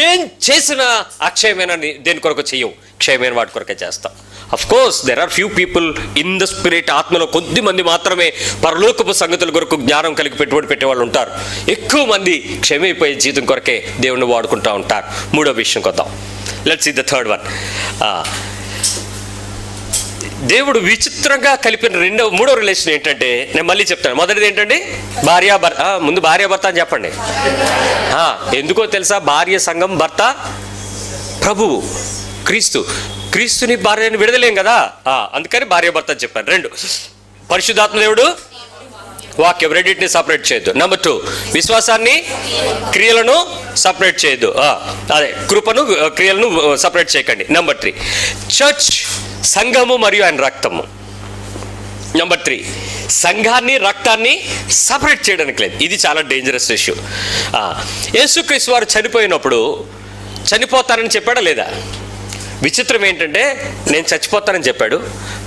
ఏం చేసినా అక్షయమైన దేని కొరకు చెయ్యవు, క్షయమైన వాటి కొరకే చేస్తాం. Of course there are few people in the spirit, ఆత్మలో కొద్ది మంది మాత్రమే పరలోకపు సంగతుల కొరకు జ్ఞానం కలిగి పెట్టుబడి పెట్టేవాళ్ళు ఉంటారు. ఎక్కువ మంది క్షమైపోయే జీవితం కొరకే దేవుణ్ణి వాడుకుంటూ ఉంటారు. మూడో విషయం కొద్దాం. Let's see the third one. దేవుడు విచిత్రంగా కలిపిన మూడో రిలేషన్ ఏంటంటే, నేను మళ్ళీ చెప్తాను. మొదటిది ఏంటంటే భార్యాభర్త. ముందు భార్యాభర్త అని చెప్పండి. ఎందుకో తెలుసా? భార్య సంఘం, భర్త ప్రభువు క్రీస్తు. క్రీస్తుని భార్యని విడదలేం కదా, అందుకని భార్యాభర్త అని చెప్పాను. 2, పరిశుద్ధాత్మ దేవుడు, వాక్యం, రెండింటిని సపరేట్ చేయొద్దు. నెంబర్ 2, విశ్వాసాన్ని క్రియలను సపరేట్ చేయొద్దు. అదే కృపను క్రియలను సపరేట్ చేయకండి. నెంబర్ 3, చర్చ్, సంఘము మరియు ఆయన రక్తము. నెంబర్ 3, సంఘాన్ని రక్తాన్ని సపరేట్ చేయడానికి లేదు. ఇది చాలా డేంజరస్ ఇష్యూ. యేసుక్రీస్తు వారు చనిపోయినప్పుడు చనిపోతానని చెప్పాడా లేదా? విచిత్రం ఏంటంటే, నేను చచ్చిపోతానని చెప్పాడు,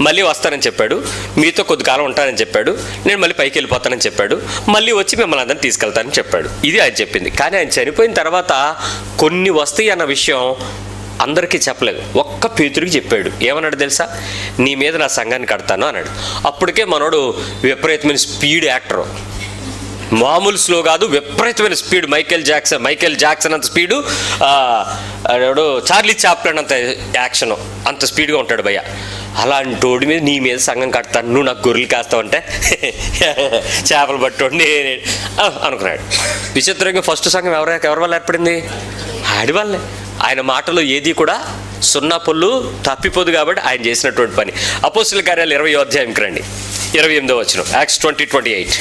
మళ్ళీ వస్తానని చెప్పాడు, మీతో కొద్ది కాలం ఉంటానని చెప్పాడు, నేను మళ్ళీ పైకి వెళ్ళిపోతానని చెప్పాడు, మళ్ళీ వచ్చి మిమ్మల్ని అందరినీ తీసుకెళ్తానని చెప్పాడు. ఇది ఆయన చెప్పింది. కానీ ఆయన చనిపోయిన తర్వాత కొన్ని వస్తాయి అన్న విషయం అందరికీ చెప్పలేదు. ఒక్క పేతురికి చెప్పాడు. ఏమన్నాడు తెలుసా? నీ మీద నా సంఘాన్ని కడతాను అన్నాడు. అప్పటికే మనోడు విపరీతమైన స్పీడ్ యాక్టర్, మామూలు స్లో కాదు, విపరీతమైన స్పీడ్. మైకేల్ జాక్సన్ అంత స్పీడు, చార్లీ చాప్లిన్ అంత యాక్షన్, అంత స్పీడ్గా ఉంటాడు భయ్య. అలాంటి వాడి మీద నీ మీద సంఘం కడతాను, నువ్వు నాకు గొర్రెలు కాస్తావంటే చేపలు పట్టుకోండి నేనే అనుకున్నాడు. విచిత్రంగా ఫస్ట్ సంఘం ఎవరి వల్ల ఏర్పడింది? ఆడి వల్లే. ఆయన మాటలో ఏది కూడా సున్నా పొల్లు తప్పిపోదు కాబట్టి ఆయన చేసినటువంటి పని. అపోస్తుల కార్యాలు 20వ అధ్యాయంకి రండి, 28వ వచనం. యాక్ట్స్ 20:28.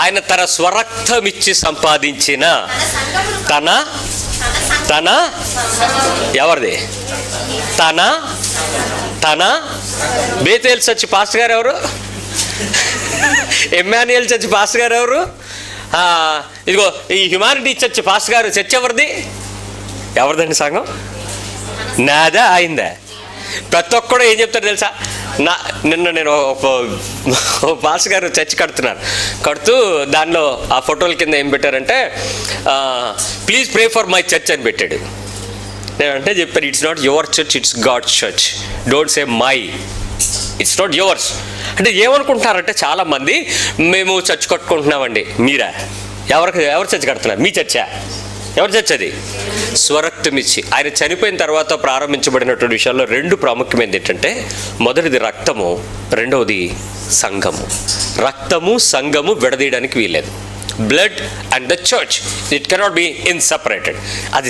ఆయన తన స్వరక్తమిచ్చి సంపాదించిన తన ఎవరిది? తన బేతేల్ చర్చి పాస్టర్ గారు ఎవరు? ఎమ్మాన్యుయల్ చర్చి పాస్టర్ గారు ఎవరు? ఇదిగో ఈ హ్యుమానిటీ చర్చి పాస్టర్ గారు చర్చ్ ఎవరిదండి సంఘం? నాదా అయిందా? ప్రతి ఒక్కడు ఏం చెప్తారు తెలుసా? నిన్న నేను ఒక పాస్టర్ గారు చర్చ్ కడుతూ దానిలో ఆ ఫోటోల కింద ఏం పెట్టారంటే, please pray for my church అని పెట్టాడు. నేను అంటే చెప్పాను, it's not your church, it's God church, don't say my, it's not yours. అంటే ఏమనుకుంటున్నారంటే చాలామంది, మేము చర్చ్ కట్టుకుంటున్నామండి. మీరా? ఎవరు చర్చ్ కడుతున్నారు? మీ చర్చా? ఎవరి చర్చ్ అది? స్వరక్తమిచ్చి. ఆయన చనిపోయిన తర్వాత ప్రారంభించబడినటువంటి విషయాల్లో 2 ప్రాముఖ్యమైనది ఏంటంటే, మొదటిది రక్తము, రెండవది సంఘము. రక్తము సంఘము విడదీయడానికి వీల్లేదు. Blood and the church, it cannot be inseparated. అది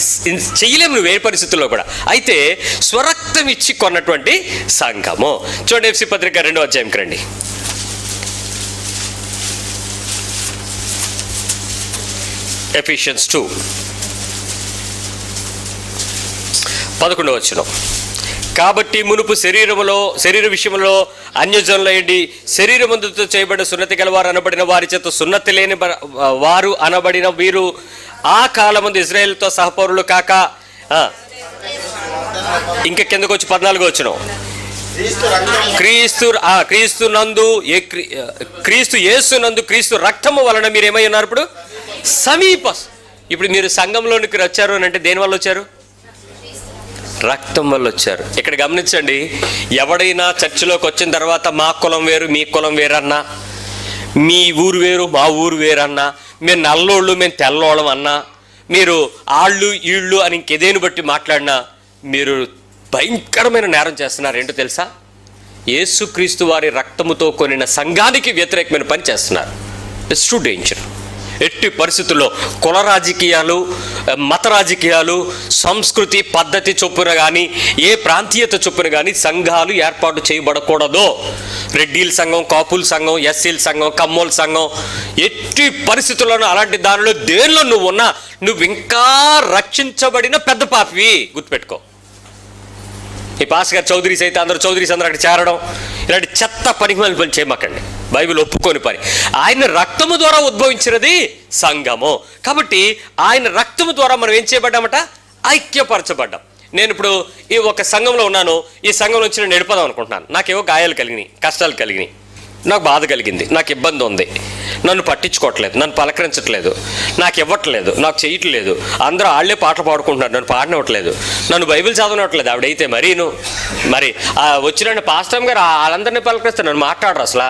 చెయ్యలేము నువ్వు ఏ పరిస్థితుల్లో కూడా. అయితే స్వరక్తం ఇచ్చి కొన్నటువంటి సంఘము. చూడండి, ఎఫ్సి పత్రిక 2వ అధ్యాయంకి రండి. ఎఫిషియన్స్ 2:11 వచనం. కాబట్టి మునుపు శరీర విషయంలో అన్యజనులైండి, శరీరమందుతో చేయబడిన సున్నతి గలవారు అనబడిన వారి చేత సున్నతి లేని వారు అనబడిన వీరు ఆ కాలమందు ఇజ్రాయేలుతో సహపౌరులు కాక, ఇంకా కిందకు వచ్చి 14 వచనం. క్రీస్తు యేసునందు క్రీస్తు రక్తము వలన మీరు ఏమై ఉన్నారు? ఇప్పుడు ఇప్పుడు మీరు సంఘంలోనికి వచ్చారు అని అంటే దేని వల్ల వచ్చారు? రక్తం వల్ల వచ్చారు. ఇక్కడ గమనించండి, ఎవడైనా చర్చిలోకి వచ్చిన తర్వాత మా కులం వేరు మీ కులం వేరన్నా, మీ ఊరు వేరు మా ఊరు వేరు అన్నా, మేము నల్లోళ్ళు మేము తెల్లోళ్ళం అన్నా, మీరు ఆళ్ళు ఈళ్ళు అని ఇంకేదేని బట్టి మాట్లాడినా మీరు భయంకరమైన నేరం చేస్తున్నారు. ఏంటో తెలుసా? యేసుక్రీస్తు వారి రక్తముతో కొనిన సంఘానికి వ్యతిరేకమైన పని చేస్తున్నారు. It's two danger. ఎట్టి పరిస్థితుల్లో కుల రాజకీయాలు, మత రాజకీయాలు, సంస్కృతి పద్ధతి చొప్పున కానీ, ఏ ప్రాంతీయత చొప్పున కానీ సంఘాలు ఏర్పాటు చేయబడకూడదు. రెడ్డిల సంఘం, కాపుల సంఘం, ఎస్సీల సంఘం, కమ్మోల సంఘం, ఎట్టి పరిస్థితుల్లోనూ అలాంటి దానిలో దేనిలో నువ్వు ఉన్నా నువ్వు ఇంకా రక్షించబడిన పెద్ద పాపివి. గుర్తుపెట్టుకో. ఈ పాస్ గారు చౌదరీస్ అయితే అందరూ చౌదరీస్ అందరూ అక్కడ చేరడం, ఇలాంటి చెత్త పనికి పని చేయమాకండి. బైబిల్ ఒప్పుకొని పని. ఆయన రక్తము ద్వారా ఉద్భవించినది సంఘము. కాబట్టి ఆయన రక్తము ద్వారా మనం ఏం చేయబడ్డామట? ఐక్యపరచబడ్డాం. నేను ఇప్పుడు ఈ ఒక సంఘంలో ఉన్నాను. ఈ సంఘం నుంచి నేను వెళ్ళిపోదాం అనుకుంటున్నాను. నాకేవో గాయాలు కలిగినాయి, కష్టాలు కలిగినాయి, నాకు బాధ కలిగింది, నాకు ఇబ్బంది ఉంది, నన్ను పట్టించుకోవట్లేదు, నన్ను పలకరించట్లేదు, నాకు ఇవ్వట్లేదు, నాకు చేయట్లేదు, అందరూ వాళ్ళే పాటలు పాడుకుంటున్నారు, నన్ను పాడనివ్వట్లేదు, నన్ను బైబిల్ చదవనివ్వట్లేదు. ఆవిడైతే మరి వచ్చిన పాస్టర్ గారు వాళ్ళందరినీ పలకరిస్తారు, నన్ను మాట్లాడరు అసలు.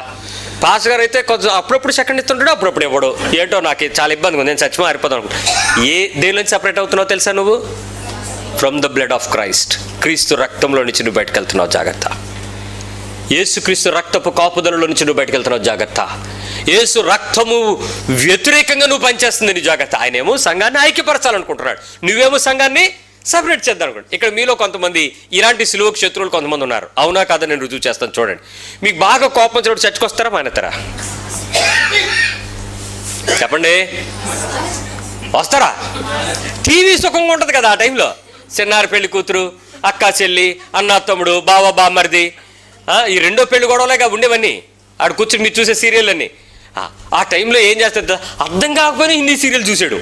పాస్టర్ గారు అయితే కొంచెం అప్పుడప్పుడు సెకండ్ ఇస్తుంటాడు, అప్పుడప్పుడు ఇవ్వడు. ఏంటో నాకు చాలా ఇబ్బందిగా ఉంది, నేను చచ్చి మారిపోదాం అనుకుంటా. దేని నుంచి సపరేట్ అవుతున్నావు తెలుసా? నువ్వు from the blood of Christ. క్రీస్తు రక్తంలో నుంచి నువ్వు బయటకు వెళ్తున్నావు, జాగ్రత్త. యేసుక్రీస్తు రక్తపు కాపుదలలో నుంచి నువ్వు బయటకు వెళ్తున్నావు, జాగ్రత్త. యేసు రక్తము వ్యతిరేకంగా నువ్వు పనిచేస్తుంది, నీ జాగ్రత్త. ఆయనేమో సంఘాన్ని ఐక్యపరచాలనుకుంటున్నాడు, నువ్వేమో సంఘాన్ని సపరేట్ చేద్దాం అనుకోండి. ఇక్కడ మీలో కొంతమంది ఇలాంటి సిలువకు శత్రువులు కొంతమంది ఉన్నారు. అవునా కాదా నేను రుజువు చేస్తాను చూడండి. మీకు బాగా కోపం వచ్చినప్పుడు చర్చకు వస్తారా, మానేస్తారా? చెప్పండి, వస్తారా? టీవీ సుఖంగా ఉంటుంది కదా ఆ టైంలో. చిన్నారి పెళ్లి కూతురు, అక్క చెల్లి, అన్న తమ్ముడు, బావ బామ్మరిది, ఈ రెండో పెళ్లి గొడవలేగా ఉండేవన్నీ. ఆడు కూర్చుని మీరు చూసే సీరియల్ అన్నీ. ఆ టైంలో ఏం చేస్తుంది అర్థం కాకపోయినా హిందీ సీరియల్ చూశాడు.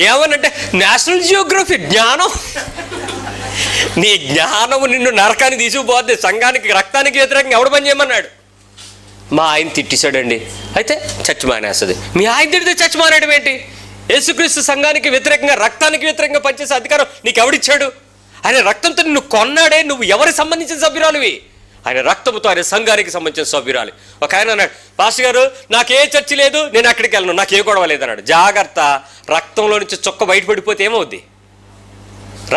ఏమనంటే నేషనల్ జియోగ్రఫీ జ్ఞానం. నీ జ్ఞానము నిన్ను నరకాన్ని తీసుకుపోద్ది. సంఘానికి రక్తానికి వ్యతిరేకంగా ఎవడు పని చేయమన్నాడు? మా ఆయన తిట్టేశాడండి, అయితే చచ్చి మానేస్తుంది. మీ ఆయన తిడితే చచ్చి మానేయడం ఏంటి? యేసుక్రీస్తు సంఘానికి వ్యతిరేకంగా, రక్తానికి వ్యతిరేకంగా పనిచేసే అధికారం నీకు ఎవడిచ్చాడు? ఆయన రక్తంతో నిన్ను కొన్నాడే. నువ్వు ఎవరికి సంబంధించిన సభ్యురాలువి? ఆయన రక్తంతో ఆయన సంఘానికి సంబంధించిన సభ్యురాలి. ఒక ఆయన అన్నాడు, పాస్టర్ గారు నాకే చర్చి లేదు, నేను అక్కడికి వెళ్ళను, నాకు ఏ గొడవ లేదన్నాడు. జాగ్రత్త, రక్తంలో నుంచి చుక్క బయటపడిపోతే ఏమవుద్ది?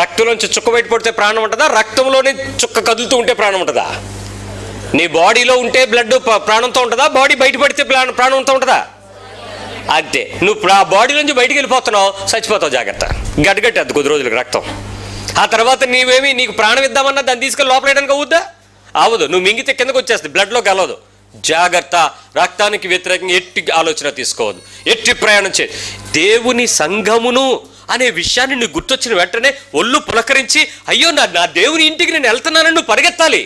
రక్తంలో నుంచి చుక్క బయటపడితే ప్రాణం ఉంటుందా? రక్తంలోనే చుక్క కదులుతూ ఉంటే ప్రాణం ఉంటుందా? నీ బాడీలో ఉంటే బ్లడ్ ప్రాణంతో ఉంటుందా? బాడీ బయటపడితే ప్రాణంతో ఉంటుందా? అంతే. నువ్వు ఆ బాడీ నుంచి బయటికి వెళ్ళిపోతున్నావు, చచ్చిపోతావు. జాగ్రత్త. గడ్డగట్టేద్దు కొద్ది రోజులకు రక్తం. ఆ తర్వాత నీకు ప్రాణం ఇద్దామన్నా దాన్ని తీసుకెళ్ళి లోపలేయడానికి అవుద్దా? అవదు. నువ్వు మింగితే కిందకు వచ్చేస్తుంది, బ్లడ్లో కలవదు. జాగ్రత్త. రక్తానికి వ్యతిరేకంగా ఎట్టి ఆలోచన తీసుకోవద్దు, ఎట్టి ప్రయాణం చేయదు. దేవుని సంఘమును అనే విషయాన్ని నువ్వు గుర్తొచ్చిన వెంటనే ఒళ్ళు పులకరించి, అయ్యో నా దేవుని ఇంటికి నేను వెళ్తున్నానని నువ్వు పరిగెత్తాలి.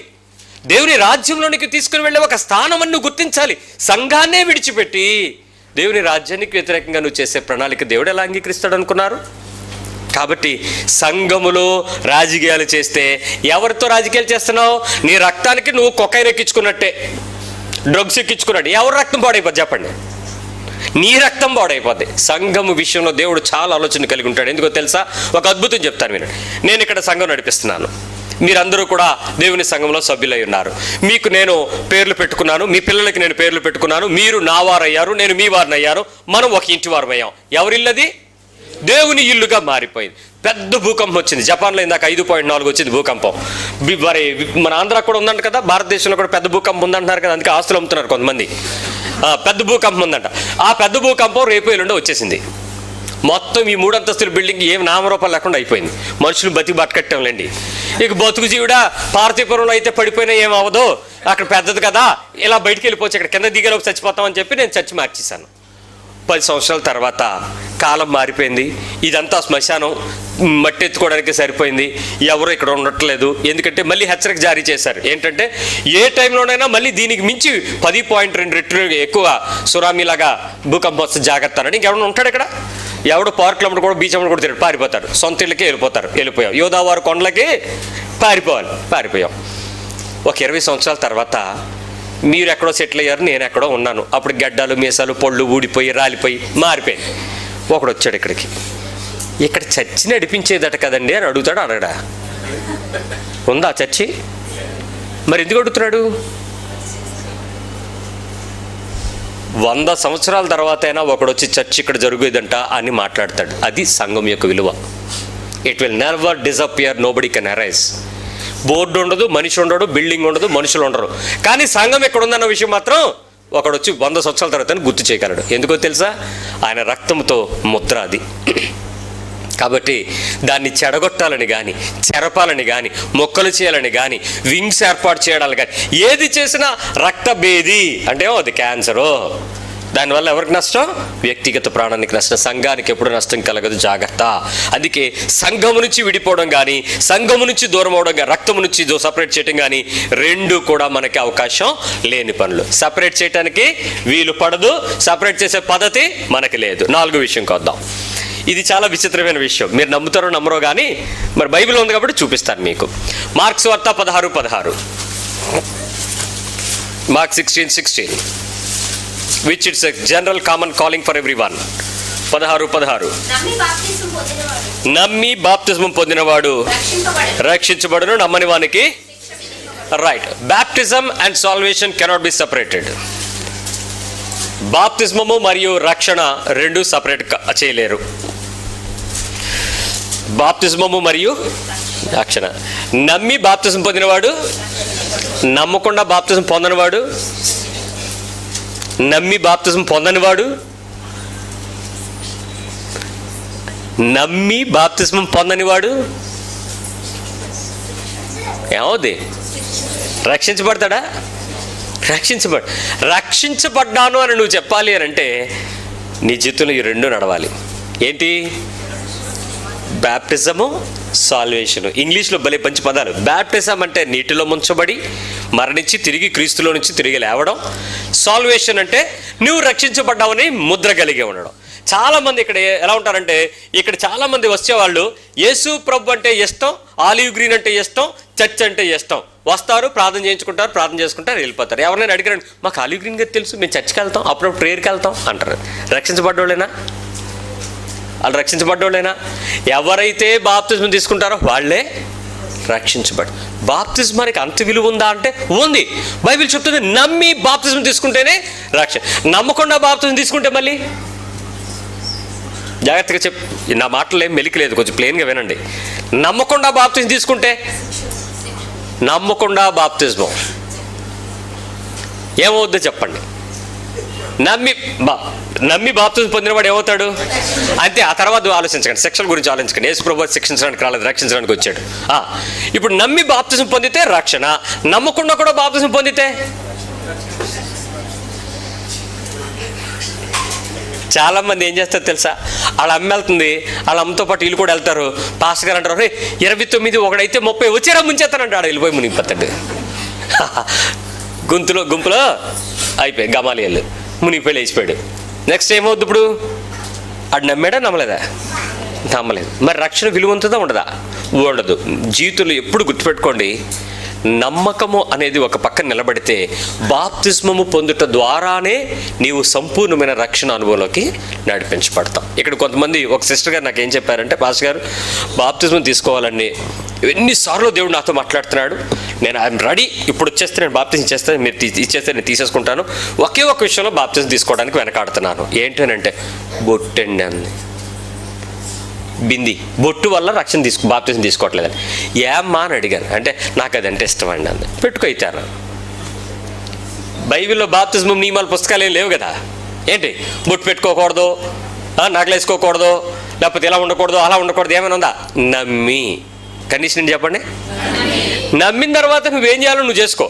దేవుని రాజ్యంలోనికి తీసుకుని వెళ్ళే ఒక స్థానం అని నువ్వు గుర్తించాలి. సంఘాన్నే విడిచిపెట్టి దేవుని రాజ్యానికి వ్యతిరేకంగా నువ్వు చేసే ప్రణాళిక దేవుడు ఎలా అంగీకరిస్తాడు అనుకున్నారు? కాబట్టి సంఘములో రాజకీయాలు చేస్తే ఎవరితో రాజకీయాలు చేస్తున్నావు? నీ రక్తానికి నువ్వు కొకైన్ ఎక్కించుకున్నట్టే, డ్రగ్స్ ఎక్కించుకున్నట్టు. ఎవరు రక్తం పాడైపోద్ది చెప్పండి? నీ రక్తం పాడైపోద్ది. సంఘము విషయంలో దేవుడు చాలా ఆలోచన కలిగి ఉంటాడు. ఎందుకో తెలుసా? ఒక అద్భుతం చెప్తాను వినండి. నేను ఇక్కడ సంఘం నడిపిస్తున్నాను, మీరందరూ కూడా దేవుని సంఘంలో సభ్యులై ఉన్నారు. మీకు నేను పేర్లు పెట్టుకున్నాను, మీ పిల్లలకి నేను పేర్లు పెట్టుకున్నాను. మీరు నా వారయ్యారు, నేను మీ వారిని అయ్యారు. మనం ఒక ఇంటి వారమయ్యాం. ఎవరిల్లది? దేవుని ఇల్లుగా మారిపోయింది. పెద్ద భూకంపం వచ్చింది జపాన్లో. ఇందాక 5.4 వచ్చింది భూకంపం. మరి మన ఆంధ్ర కూడా ఉందంట కదా, భారతదేశంలో కూడా పెద్ద భూకంపం ఉందంటున్నారు కదా, అందుకే ఆస్తులు అమ్ముతున్నారు కొంతమంది. పెద్ద భూకంపం ఉందంట. ఆ పెద్ద భూకంపం రేపు ఎల్లుండో వచ్చేసింది. మొత్తం ఈ 3 అంతస్తుల బిల్డింగ్ ఏం నామరూపాలు లేకుండా అయిపోయింది. మనుషులు బతికి బట్టకట్టాంలేండి. ఇక బతుకు జీవుడా పార్థిపురంలో అయితే పడిపోయినా ఏమవ్వదు, అక్కడ పెద్దది కదా, ఇలా బయటికి వెళ్ళిపోవచ్చు, ఇక్కడ కింద దిగేలోకి చచ్చిపోతామని చెప్పి నేను చచ్చి మార్చేశాను. 10 సంవత్సరాల తర్వాత కాలం మారిపోయింది. ఇదంతా శ్మశానం, మట్టి ఎత్తుకోవడానికి సరిపోయింది. ఎవరు ఇక్కడ ఉండట్లేదు. ఎందుకంటే మళ్ళీ హెచ్చరిక జారీ చేశారు. ఏంటంటే ఏ టైంలోనైనా మళ్ళీ దీనికి మించి 10.2 రెట్లు ఎక్కువ సునామీలాగా భూకంపం వస్తే జాగ్రత్త అని. ఇంకెవరైనా ఉంటాడు ఇక్కడ? ఎవడు పార్కులు అమ్మడు కూడా, బీచ్ అమ్మడు కూడా తిరిగి పారిపోతారు. సొంత ఇళ్ళకే వెళ్ళిపోయాం. యోదావారు కొండలకి పారిపోయాం. ఒక 20 సంవత్సరాల తర్వాత మీరు ఎక్కడో సెటిల్ అయ్యారు, నేను ఎక్కడో ఉన్నాను. అప్పుడు గడ్డాలు మీసాలు పళ్ళు ఊడిపోయి రాలిపోయి మారిపోయింది. ఒకడు వచ్చాడు ఇక్కడికి, ఇక్కడ చర్చి నడిపించేదట కదండి అని అడుగుతాడు. అడగడా? ఉందా చర్చి? మరి ఎందుకు అడుగుతున్నాడు? 100 సంవత్సరాల తర్వాత అయినా ఒకడొచ్చి చర్చ్ ఇక్కడ జరుగుదంట అని మాట్లాడతాడు. అది సంఘం యొక్క విలువ. It will never disappear, nobody can arise. Board ఉండదు, మనిషి ఉండడు, బిల్డింగ్ ఉండదు, మనుషులు ఉండరు. కానీ సంఘం ఎక్కడ ఉందన్న విషయం మాత్రం ఒకడొచ్చి 100 సంవత్సరాల తర్వాత గుర్తు చేయగలడు. ఎందుకో తెలుసా? ఆయన రక్తంతో ముద్ర అది. కాబట్టి దాన్ని చెడగొట్టాలని కానీ, చెరపాలని కానీ, మొక్కలు చేయాలని కానీ, వింగ్స్ ఏర్పాటు చేయాలని కానీ, ఏది చేసినా రక్తభేది అంటే అది క్యాన్సరు. దానివల్ల ఎవరికి నష్టం? వ్యక్తిగత ప్రాణానికి నష్టం. సంఘానికి ఎప్పుడు నష్టం కలగదు, జాగ్రత్త. అందుకే సంఘము నుంచి విడిపోవడం కానీ, సంఘము నుంచి దూరం అవడం కానీ, రక్తము నుంచి సపరేట్ చేయడం కానీ, రెండు కూడా మనకి అవకాశం లేని పనులు. సపరేట్ చేయడానికి వీలు పడదు, సపరేట్ చేసే పద్ధతి మనకి లేదు. 4వ విషయంకి వద్దాం. ఇది చాలా విచిత్రమైన విషయం. మీరు నమ్ముతారో నమ్మరో కానీ మరి బైబిల్ ఉంది కాబట్టి చూపిస్తాను మీకు. మార్క్స్ వార్త 16:16, mark 16:16, which it's a general common calling for every one. 16:16, నమ్మి బాప్తిస్మం పొందినవాడు రక్షించబడును, నమ్మని వానికి. Right. Baptism and salvation cannot be separated. బాప్తిస్మము మరియు రక్షణ రెండు సపరేట్ చేయలేరు. బాప్తిస్మము మరియు రక్షణ. నమ్మి బాప్తిజం పొందినవాడు, నమ్మకుండా బాప్తిజం పొందనివాడు, నమ్మి బాప్తిజం పొందనివాడు, నమ్మి బాప్తిస్మం పొందనివాడు ఏమవుద్ది? రక్షించబడతాడా? రక్షించబడ్డాను అని నువ్వు చెప్పాలి అని అంటే నీ జీవితంలో ఈ రెండు నడవాలి. ఏంటి? బ్యాప్టిజము, సాల్వేషను. ఇంగ్లీష్లో భలే మంచి పదాలు. బ్యాప్టిజం అంటే నీటిలో ముంచబడి మరణించి తిరిగి క్రీస్తులో నుంచి తిరిగి లేవడం. సాల్వేషన్ అంటే నువ్వు రక్షించబడ్డావని ముద్ర కలిగి ఉండడం. చాలామంది ఇక్కడ ఎలా ఉంటారంటే, ఇక్కడ చాలామంది వచ్చేవాళ్ళు యేసు ప్రభు అంటే ఇష్టం, ఆలివ్ గ్రీన్ అంటే ఇష్టం, చర్చ్ అంటే ఇష్టం. వస్తారు, ప్రార్థన చేయించుకుంటారు, ప్రార్థన చేసుకుంటారు, వెళ్ళిపోతారు. ఎవరైనా అడిగారు, మాకు ఆలివ్ గ్రీన్ గారు తెలుసు, మేము చర్చ్కి వెళ్తాం, అప్పుడప్పుడు ప్రేయర్కి వెళ్తాం అంటారు. రక్షించబడ్డోళ్ళేనా? వాళ్ళు రక్షించబడ్డోళ్ళేనా? ఎవరైతే బాప్తిజం తీసుకుంటారో వాళ్ళే రక్షించబడి. బాప్తిజమానికి అంత విలువ ఉందా అంటే ఉంది. బైబిల్ చెప్తుంది నమ్మి బాప్తిజం తీసుకుంటేనే రక్షణ. నమ్మకుండా బాప్తిజం తీసుకుంటే మళ్ళీ జాగ్రత్తగా నా మాటలు ఏం మెలికి లేదు, కొంచెం ప్లెయిన్గా వినండి. నమ్మకుండా బాప్తిజం తీసుకుంటే, నమ్మకుండా బాప్తిజం ఏమవుద్దో చెప్పండి. నమ్మి బాప్తిజం పొందినవాడు ఏమవుతాడు? అంతే. ఆ తర్వాత ఆలోచించకండి, శిక్షల గురించి ఆలోచించకండి. యేసు ప్రభువు శిక్షించడానికి రాలేదు, రక్షించడానికి వచ్చాడు. ఇప్పుడు నమ్మి బాప్తిజం పొందితే రక్షణ, నమ్మకుండా కూడా బాప్తిజం పొందితే. చాలామంది ఏం చేస్తారు తెలుసా? వాళ్ళ అమ్మ వెళ్తుంది, వాళ్ళ అమ్మతో పాటు వీళ్ళు కూడా వెళ్తారు. పాస్టర్ గారు అంటారు, 29 ఒకడైతే 30 వచ్చారా ముంచేస్తానంటే ఆడ వెళ్ళిపోయి మునిగిపోతాడు. గుంపులో అయిపోయి గమాలియలు మునిగిపోయి లేచిపోయాడు. నెక్స్ట్ ఏమవుద్ది? ఇప్పుడు ఆడు నమ్మాడా నమ్మలేదా? నమ్మలేదు. మరి రక్షణ విలువ ఉంటుందా ఉండదా? ఉండదు. జీవితంలో ఎప్పుడు గుర్తుపెట్టుకోండి, నమ్మకము అనేది ఒక పక్కన నిలబడితే బాప్తిస్మము పొందుట ద్వారానే నీవు సంపూర్ణమైన రక్షణ అనుభవంలోకి నడిపించబడతావు. ఇక్కడ కొంతమంది, ఒక సిస్టర్ గారు నాకు ఏం చెప్పారంటే, పాస్టర్ గారు బాప్తిస్మం తీసుకోవాలని ఎన్నిసార్లు దేవుడు నాతో మాట్లాడుతున్నాడు, నేను ఐఎమ్ రెడీ, ఇప్పుడు వచ్చేస్తే నేను బాప్తిజం చేస్తాను, మీరు ఇచ్చేస్తే నేను తీసేసుకుంటాను. ఒకే ఒక విషయంలో బాప్తిజం తీసుకోవడానికి వెనకాడుతున్నాను. ఏంటనంటే బొట్టండి అంది. బింది బొట్టు వల్ల బాప్తిజం తీసుకోవట్లేదని. ఏమ్మా అని అడిగాను. అంటే నాకు అదంటే ఇష్టం అండి అంది. పెట్టుకో ఇచ్చాను. బైబిల్లో బాప్తిజం నియమాల పుస్తకాలు ఏం లేవు కదా. ఏంటి? బొట్టు పెట్టుకోకూడదు, నగలు వేసుకోకూడదు, లేకపోతే ఇలా ఉండకూడదు, అలా ఉండకూడదు, ఏమైనా ఉందా? నమ్మి. కండిషన్ చెప్పండి. నమ్మిన తర్వాత నువ్వేం చేయాలో నువ్వు చేసుకో.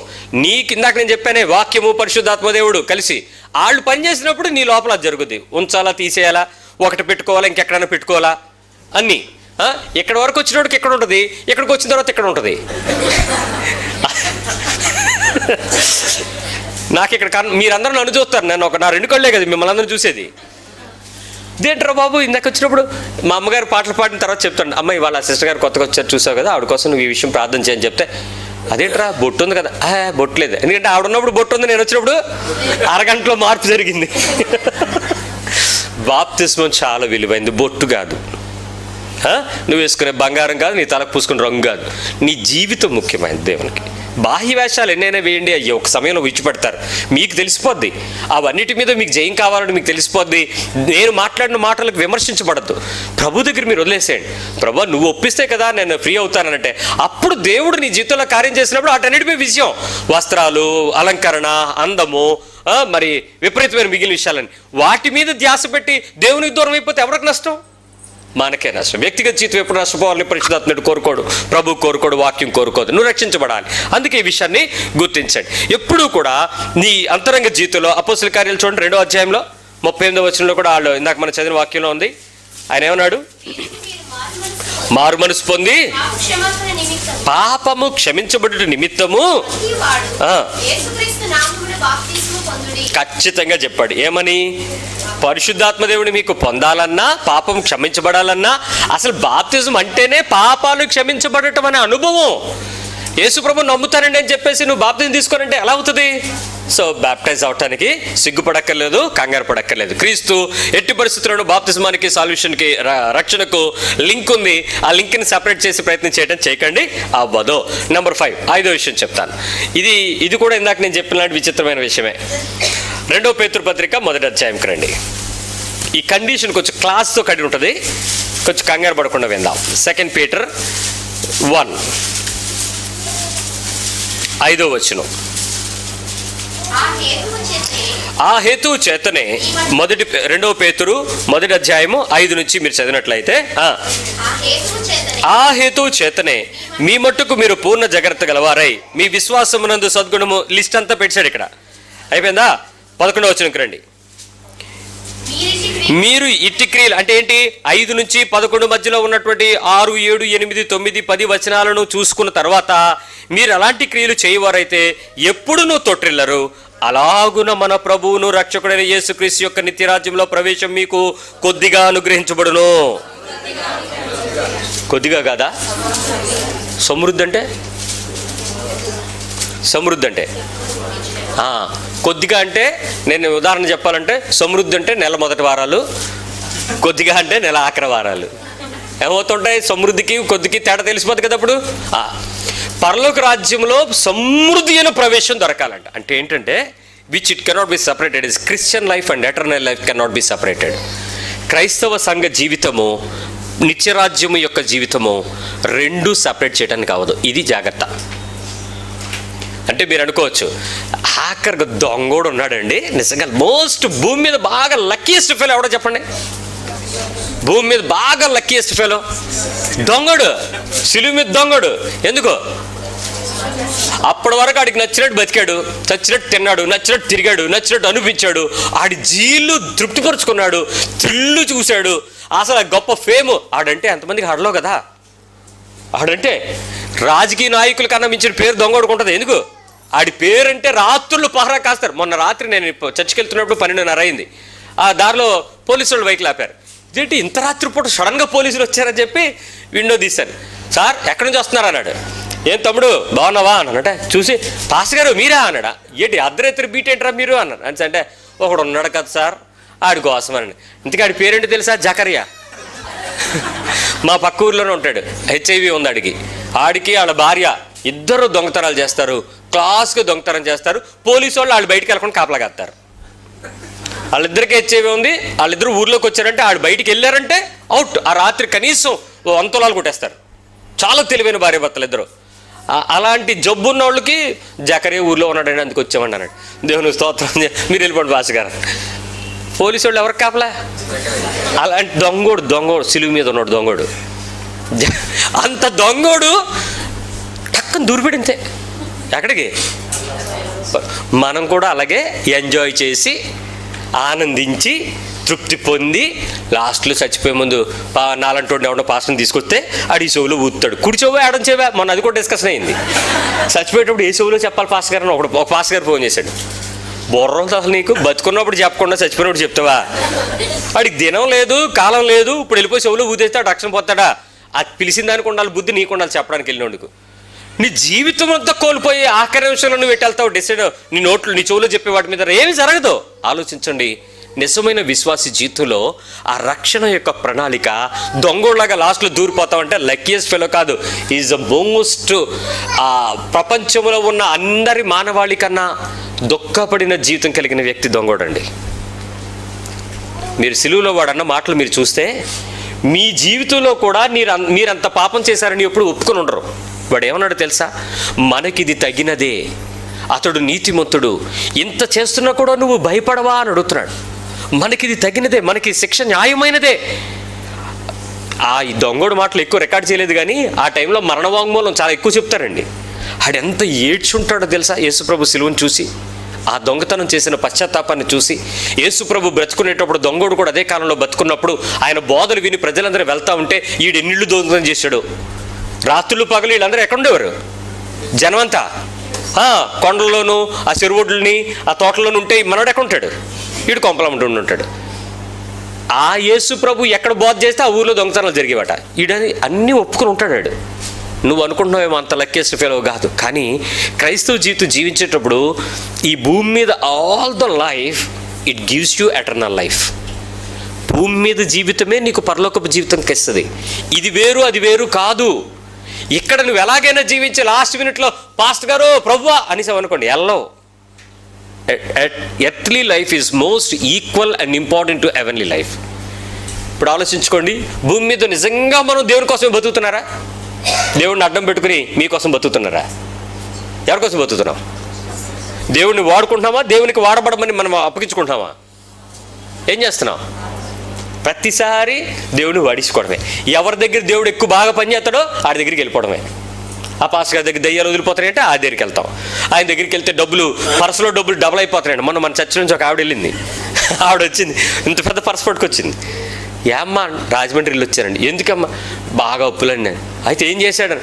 ఇందాక నేను చెప్పానే, వాక్యము పరిశుద్ధాత్మదేవుడు కలిసి వాళ్ళు పనిచేసినప్పుడు నీ లోపల అది జరుగుద్ది. ఉంచాలా, తీసేయాలా, ఒకటి పెట్టుకోవాలా, ఇంకెక్కడైనా పెట్టుకోవాలా అన్నీ. ఇక్కడ వరకు వచ్చినోడికి ఎక్కడ ఉంటుంది, ఇక్కడికి వచ్చిన తర్వాత ఎక్కడ ఉంటుంది. నాకు ఇక్కడ మీరందరూ నన్ను చూస్తారు, నా 2 కళ్ళే కదా మిమ్మల్ని అందరూ చూసేది. ఇదేంట్రా బాబు, ఇందాక వచ్చినప్పుడు మా అమ్మగారు పాటలు పాడిన తర్వాత చెప్తాను, అమ్మాయి వాళ్ళ సిస్టర్ గారు కొత్తగా వచ్చారు చూసావు కదా, ఆవిడ కోసం నువ్వు ఈ విషయం ప్రార్థన చేయని చెప్తే, అదేంట్రా బొట్టు ఉంది కదా, బొట్టు లేదు. ఎందుకంటే ఆవిడ ఉన్నప్పుడు బొట్టు ఉంది, నేను వచ్చినప్పుడు అరగంటలో మార్పు జరిగింది. బాప్తిస్మం చాలా విలువైంది, బొట్టు కాదు. నువ్వు వేసుకునే బంగారం కాదు, నీ తలకు పూసుకునే రంగు కాదు, నీ జీవితం ముఖ్యమైనది దేవునికి. బాహ్య వేషాలు ఎన్నైనా వేయండి, అయ్యి ఒక సమయంలో విడిచిపెడతారు, మీకు తెలిసిపోద్ది. అవన్నిటి మీద మీకు జయం కావాలని మీకు తెలిసిపోద్ది. నేను మాట్లాడిన మాటలకు విమర్శించబడద్దు. ప్రభు దగ్గర మీరు వదిలేసేయండి. ప్రభు నువ్వు ఒప్పిస్తే కదా నేను ఫ్రీ అవుతానంటే, అప్పుడు దేవుడు నీ జీవితంలో కార్యం చేసినప్పుడు వాటన్నిటిపై విషయం, వస్త్రాలు, అలంకరణ, అందము, మరి విపరీతమైన మిగిలిన విషయాలని వాటి మీద ధ్యాస పెట్టి దేవునికి దూరం అయిపోతే ఎవరికి నష్టం? మనకే నష్టం. వ్యక్తిగత జీవితం ఎప్పుడు నష్టపోవాలని పరిశుద్ధాత్ముడు కోరుకోడు, ప్రభు కోరుకోడు, వాక్యం కోరుకోదు. నువ్వు రక్షించబడాలి. అందుకే ఈ విషయాన్ని గుర్తించండి. ఎప్పుడూ కూడా నీ అంతరంగ జీవితంలో అపోస్తల కార్యాలు చూడండి 2వ అధ్యాయంలో 38వ వచనంలో కూడా వాళ్ళు ఇందాక మనం చదివిన వాక్యంలో ఉంది. ఆయన ఏమన్నాడు? మారు మనసు పొంది పాపము క్షమించబడుట నిమిత్తము ఖచ్చితంగా చెప్పాడు. ఏమని? పరిశుద్ధాత్మదేవుని మీకు పొందాలన్నా, పాపం క్షమించబడాలన్నా, అసలు బాప్తిజం అంటేనే పాపాలు క్షమించబడటం అనే అనుభవం. యేసుప్రభు నమ్ముతానండి అని చెప్పేసి నువ్వు బాప్తిజం తీసుకోనంటే ఎలా అవుతుంది? సో బ్యాప్టైజ్ అవటానికి సిగ్గుపడక్కర్లేదు, కంగారు పడక్కర్లేదు. క్రీస్తు ఎట్టి పరిస్థితుల్లోనూ బాప్తిజమానికి, సాల్వేషన్కి, రక్షణకు లింక్ ఉంది. ఆ లింక్ని సెపరేట్ చేసి ప్రయత్నం చేయకండి, అవ్వదు. నెంబర్ 5, 5వ విషయం చెప్తాను. ఇది కూడా ఇందాక నేను చెప్పిన విచిత్రమైన విషయమే. 2వ పేతురు పత్రిక 1వ అధ్యాయంకి రండి. ఈ కండిషన్ కొంచెం క్లాస్తో కడి ఉంటుంది, కొంచెం కంగారు పడకుండా విందాం. 2 పీటర్ 1, 5వ వచనం. ఆ హేతువు చేతనే 2వ పేతురు 1వ అధ్యాయము 5 నుంచి మీరు చదివినట్లయితే, ఆ హేతువు చేతనే మీ మట్టుకు మీరు పూర్ణ జాగ్రత్త గలవారై మీ విశ్వాసమునందు సద్గుణము, లిస్ట్ అంతా పెట్టాడు ఇక్కడ. అయిపోయిందా? 11వ వచనంకి రండి. మీరు ఇట్టి క్రియలు అంటే ఏంటి? 5 నుంచి 11 మధ్యలో ఉన్నటువంటి 6, 7, 8, 9, 10 వచనాలను చూసుకున్న తర్వాత మీరు అలాంటి క్రియలు చేయవారైతే ఎప్పుడునూ తొట్టిల్లరు. అలాగున మన ప్రభువును రక్షకుడైన యేసుక్రీస్తు యొక్క నిత్యరాజ్యంలో ప్రవేశం మీకు కొద్దిగా అనుగ్రహించబడును. కొద్దిగా కాదా? సమృద్ధి అంటే కొద్దిగా అంటే, నేను ఉదాహరణ చెప్పాలంటే, సమృద్ధి అంటే నెల మొదటి వారాలు, కొద్దిగా అంటే నెల ఆఖరి వారాలు. ఏమవుతుంటాయి? సమృద్ధికి కొద్దికి తేడా తెలిసిపోతుంది కదా. అప్పుడు పరలోక రాజ్యంలో సమృద్ధి అయిన ప్రవేశం దొరకాలంట. అంటే ఏంటంటే, which it cannot be separated. Is Christian life and eternal life cannot be separated. క్రైస్తవ సంఘ జీవితము, నిత్యరాజ్యము యొక్క జీవితము రెండు సపరేట్ చేయడానికి అవ్వదు. ఇది జాగ్రత్త. అంటే మీరు అనుకోవచ్చు, ఆఖరికి దొంగోడు ఉన్నాడండి, నిజంగా మోస్ట్ భూమి మీద బాగా లక్కీయెస్ట్ ఫెలో ఎవడో చెప్పండి? భూమి మీద బాగా లక్కీయెస్ట్ ఫెలో దొంగడు, సిలువ మీద దొంగడు. ఎందుకు? అప్పటి వరకు ఆడికి నచ్చినట్టు బతికాడు, నచ్చినట్టు తిన్నాడు, నచ్చినట్టు తిరిగాడు, నచ్చినట్టు అనిపించాడు, ఆడి జీళ్ళు తృప్తిపరుచుకున్నాడు, థ్రిల్లు చూశాడు. అసలు గొప్ప ఫేమ్ ఆడంటే ఎంతమందికి హడలో కదా. ఆడంటే రాజకీయ నాయకుల కన్నా మించిన పేరు దొంగోడుకు ఉంటుంది. ఎందుకు? ఆడి పేరంటే రాత్రులు పహరా కాస్తారు. మొన్న రాత్రి నేను చర్చికి వెళ్తున్నప్పుడు 12:30 అయింది. ఆ దారిలో పోలీసు వాళ్ళు బైక్ ఆపారు. ఇదేంటి ఇంత రాత్రి పూట సడన్గా పోలీసులు వచ్చారని చెప్పి విండో తీశాను. సార్ ఎక్కడి నుంచి వస్తున్నారు అన్నాడు. ఏం తమ్ముడు బాగున్నావా అన్నానంటే, చూసి పాస్టర్ గారు మీరా అన్నాడా. ఏంటి అర్ధరాత్రి బీట్ ఏంట్రా మీరు అన్నాడు. అంటే ఒకడు ఉన్నాడు కదా సార్, ఆడి కోసం అనండి. ఇంతకీ ఆడి పేరేంటి తెలుసా? జకరియా. మా పక్క ఊర్లోనే ఉంటాడు. HIV ఉంది ఆడికి. వాళ్ళ భార్య ఇద్దరు దొంగతనాలు చేస్తారు, క్లాస్గా దొంగతనం చేస్తారు. పోలీసు వాళ్ళు వాళ్ళు బయటికి వెళ్ళకుండా కాపలా కాస్తారు. వాళ్ళిద్దరికి HIV ఉంది, వాళ్ళిద్దరు ఊర్లోకి వచ్చారంటే వాళ్ళు బయటికి వెళ్ళారంటే అవుట్. ఆ రాత్రి కనీసం 100 తులాలు కొట్టేస్తారు. చాలా తెలివైన భార్య భర్తలు ఇద్దరు. అలాంటి జబ్బు ఉన్న వాళ్ళకి జకరియా ఊర్లో ఉన్నాడని అందుకు వచ్చామండి అన్నాడు. దేవుని స్తోత్రం, మీరు వెళ్ళిపోండి భాష గారు. పోలీసు వాళ్ళు ఎవరికి కాపలా? అలాంటి దొంగోడు సిలువ మీద ఉన్నాడు దొంగోడు. అంత దొంగోడు టక్కన దూరిపెడింతే. ఎక్కడికి? మనం కూడా అలాగే ఎంజాయ్ చేసి ఆనందించి తృప్తి పొంది లాస్ట్లో చచ్చిపోయే ముందు నాలంటి ఎవడో పాస్టర్ని తీసుకొస్తే ఆడి చెవులో ఊతాడు. కుడి చెవు ఆడడం చెవా, మొన్న అది కూడా డిస్కషన్ అయింది. చచ్చిపోయేటప్పుడు ఏ చెవులో చెప్పాలి పాస్టర్ గారు అని ఒక పాస్టర్ గారు ఫోన్ చేశాడు. బుర్రం అసలు నీకు బతుకున్నప్పుడు చెప్పకుండా చచ్చిపోయినప్పుడు చెప్తావా? వాడికి దినం లేదు, కాలం లేదు. ఇప్పుడు వెళ్ళిపోయి చెవులో ఊదేస్తే ఆడు రక్షణ పోతాడా? అది పిలిచిన దానికి ఉండాలి బుద్ధి, నీకు ఉండాలి చెప్పడానికి వెళ్ళినందుకు. నీ జీవితం అంతా కోల్పోయి ఆఖరి నిమిషంలో నువ్వు వెళ్తావు డిసైడ్. నీ చెవులో చెప్పే వాటి మీద ఏమి జరగదు. ఆలోచించండి. నిజమైన విశ్వాసి జీవితంలో ఆ రక్షణ యొక్క ప్రణాళిక దొంగోళ్ళగా లాస్ట్లో దూరిపోతామంటే లక్కీయెస్ట్ ఫెలో కాదు, ఈజ్ ద మోస్ట్ ప్రపంచంలో ఉన్న అందరి మానవాళి కన్నా దుఃఖపడిన జీవితం కలిగిన వ్యక్తి దొంగోడండి. మీరు సిలువలో వాడన్న మాటలు మీరు చూస్తే మీ జీవితంలో కూడా మీరంత పాపం చేశారని ఎప్పుడు ఒప్పుకొని ఉండరు. వాడు ఏమన్నాడు తెలుసా? మనకిది తగినదే, అతడు నీతిమంతుడు, ఇంత చేస్తున్నా కూడా నువ్వు భయపడవా అని అడుగుతున్నాడు. మనకిది తగినదే, మనకి శిక్ష న్యాయమైనదే. ఈ దొంగోడు మాటలు ఎక్కువ రికార్డ్ చేయలేదు, కానీ ఆ టైంలో మరణ వాంగ్మూలం చాలా ఎక్కువ చెప్తారండి. ఆడెంత ఏడ్చుంటాడో తెలుసా యేసుప్రభు సిలువను చూసి, ఆ దొంగతనం చేసిన పశ్చాత్తాపాన్ని చూసి. యేసుప్రభు బ్రతుకునేటప్పుడు దొంగోడు కూడా అదే కాలంలో బతుకున్నప్పుడు ఆయన బోధలు విని ప్రజలందరూ వెళ్తా ఉంటే ఈడెన్నిళ్ళు దొంగతనం చేశాడు. రాత్రులు పగలు వీళ్ళందరూ ఎక్కడుండేవారు? జనమంతా కొండల్లోనూ ఆ చెరువుడ్లని ఆ తోటలోనూ ఉంటే మనోడు ఎక్కడ ఉంటాడు? వీడు కొంపలమ్మటి ఉంటాడు. ఆ యేసు ప్రభు ఎక్కడ బోధ చేస్తే ఆ ఊర్లో దొంగతనాలు జరిగేవాట. వీడని అన్నీ ఒప్పుకొని ఉంటాడు. నువ్వు అనుకుంటున్నావేమో అంత లక్కీయెస్ట్ ఫెలో కాదు. కానీ క్రైస్తవ జీవితం జీవించేటప్పుడు ఈ భూమి మీద all the life it gives you eternal life. భూమి మీద జీవితమే నీకు పరలోకపు జీవితంకి ఇస్తుంది. ఇది వేరు అది వేరు కాదు. ఇక్కడ నువ్వు ఎలాగైనా జీవించి లాస్ట్ మినిట్లో పాస్టర్ గారు ప్రభువా అనేసావు అనుకోండి, yellow. Earthly life is most equal and important to heavenly life. ఇప్పుడు ఆలోచించుకోండి, భూమి మీద నిజంగా మనం దేవుని కోసం బతుకుతున్నారా? దేవుడిని అడ్డం పెట్టుకుని మీకోసం బతుకుతున్నారా? ఎవరి కోసం బతుకుతున్నాం? దేవుడిని వాడుకుంటున్నామా? దేవునికి వాడబడమని మనం అప్పగించుకుంటున్నామా? ఏం చేస్తున్నాం? ప్రతిసారి దేవుడిని వాడించుకోవడమే. ఎవరి దగ్గర దేవుడు ఎక్కువ బాగా పనిచేస్తాడో ఆడి దగ్గరికి వెళ్ళిపోవడమే. ఆ పాస్టర్ గారి దగ్గర దయ్యాలు వదిలిపోతాయంటే ఆ దగ్గరికి వెళ్తాం. ఆయన దగ్గరికి వెళ్తే డబ్బులు, పర్సులో డబ్బులు డబుల్ అయిపోతాయండి. మన చర్చ నుంచి ఒక ఆవిడ వెళ్ళింది. ఆవిడ వచ్చింది, ఇంత పెద్ద పర్సు పట్టుకొచ్చింది. ఏమ్మా రాజమండ్రిలో వచ్చారండి. ఎందుకమ్మా? బాగా అప్పులండి నేను. అయితే ఏం చేశాడు?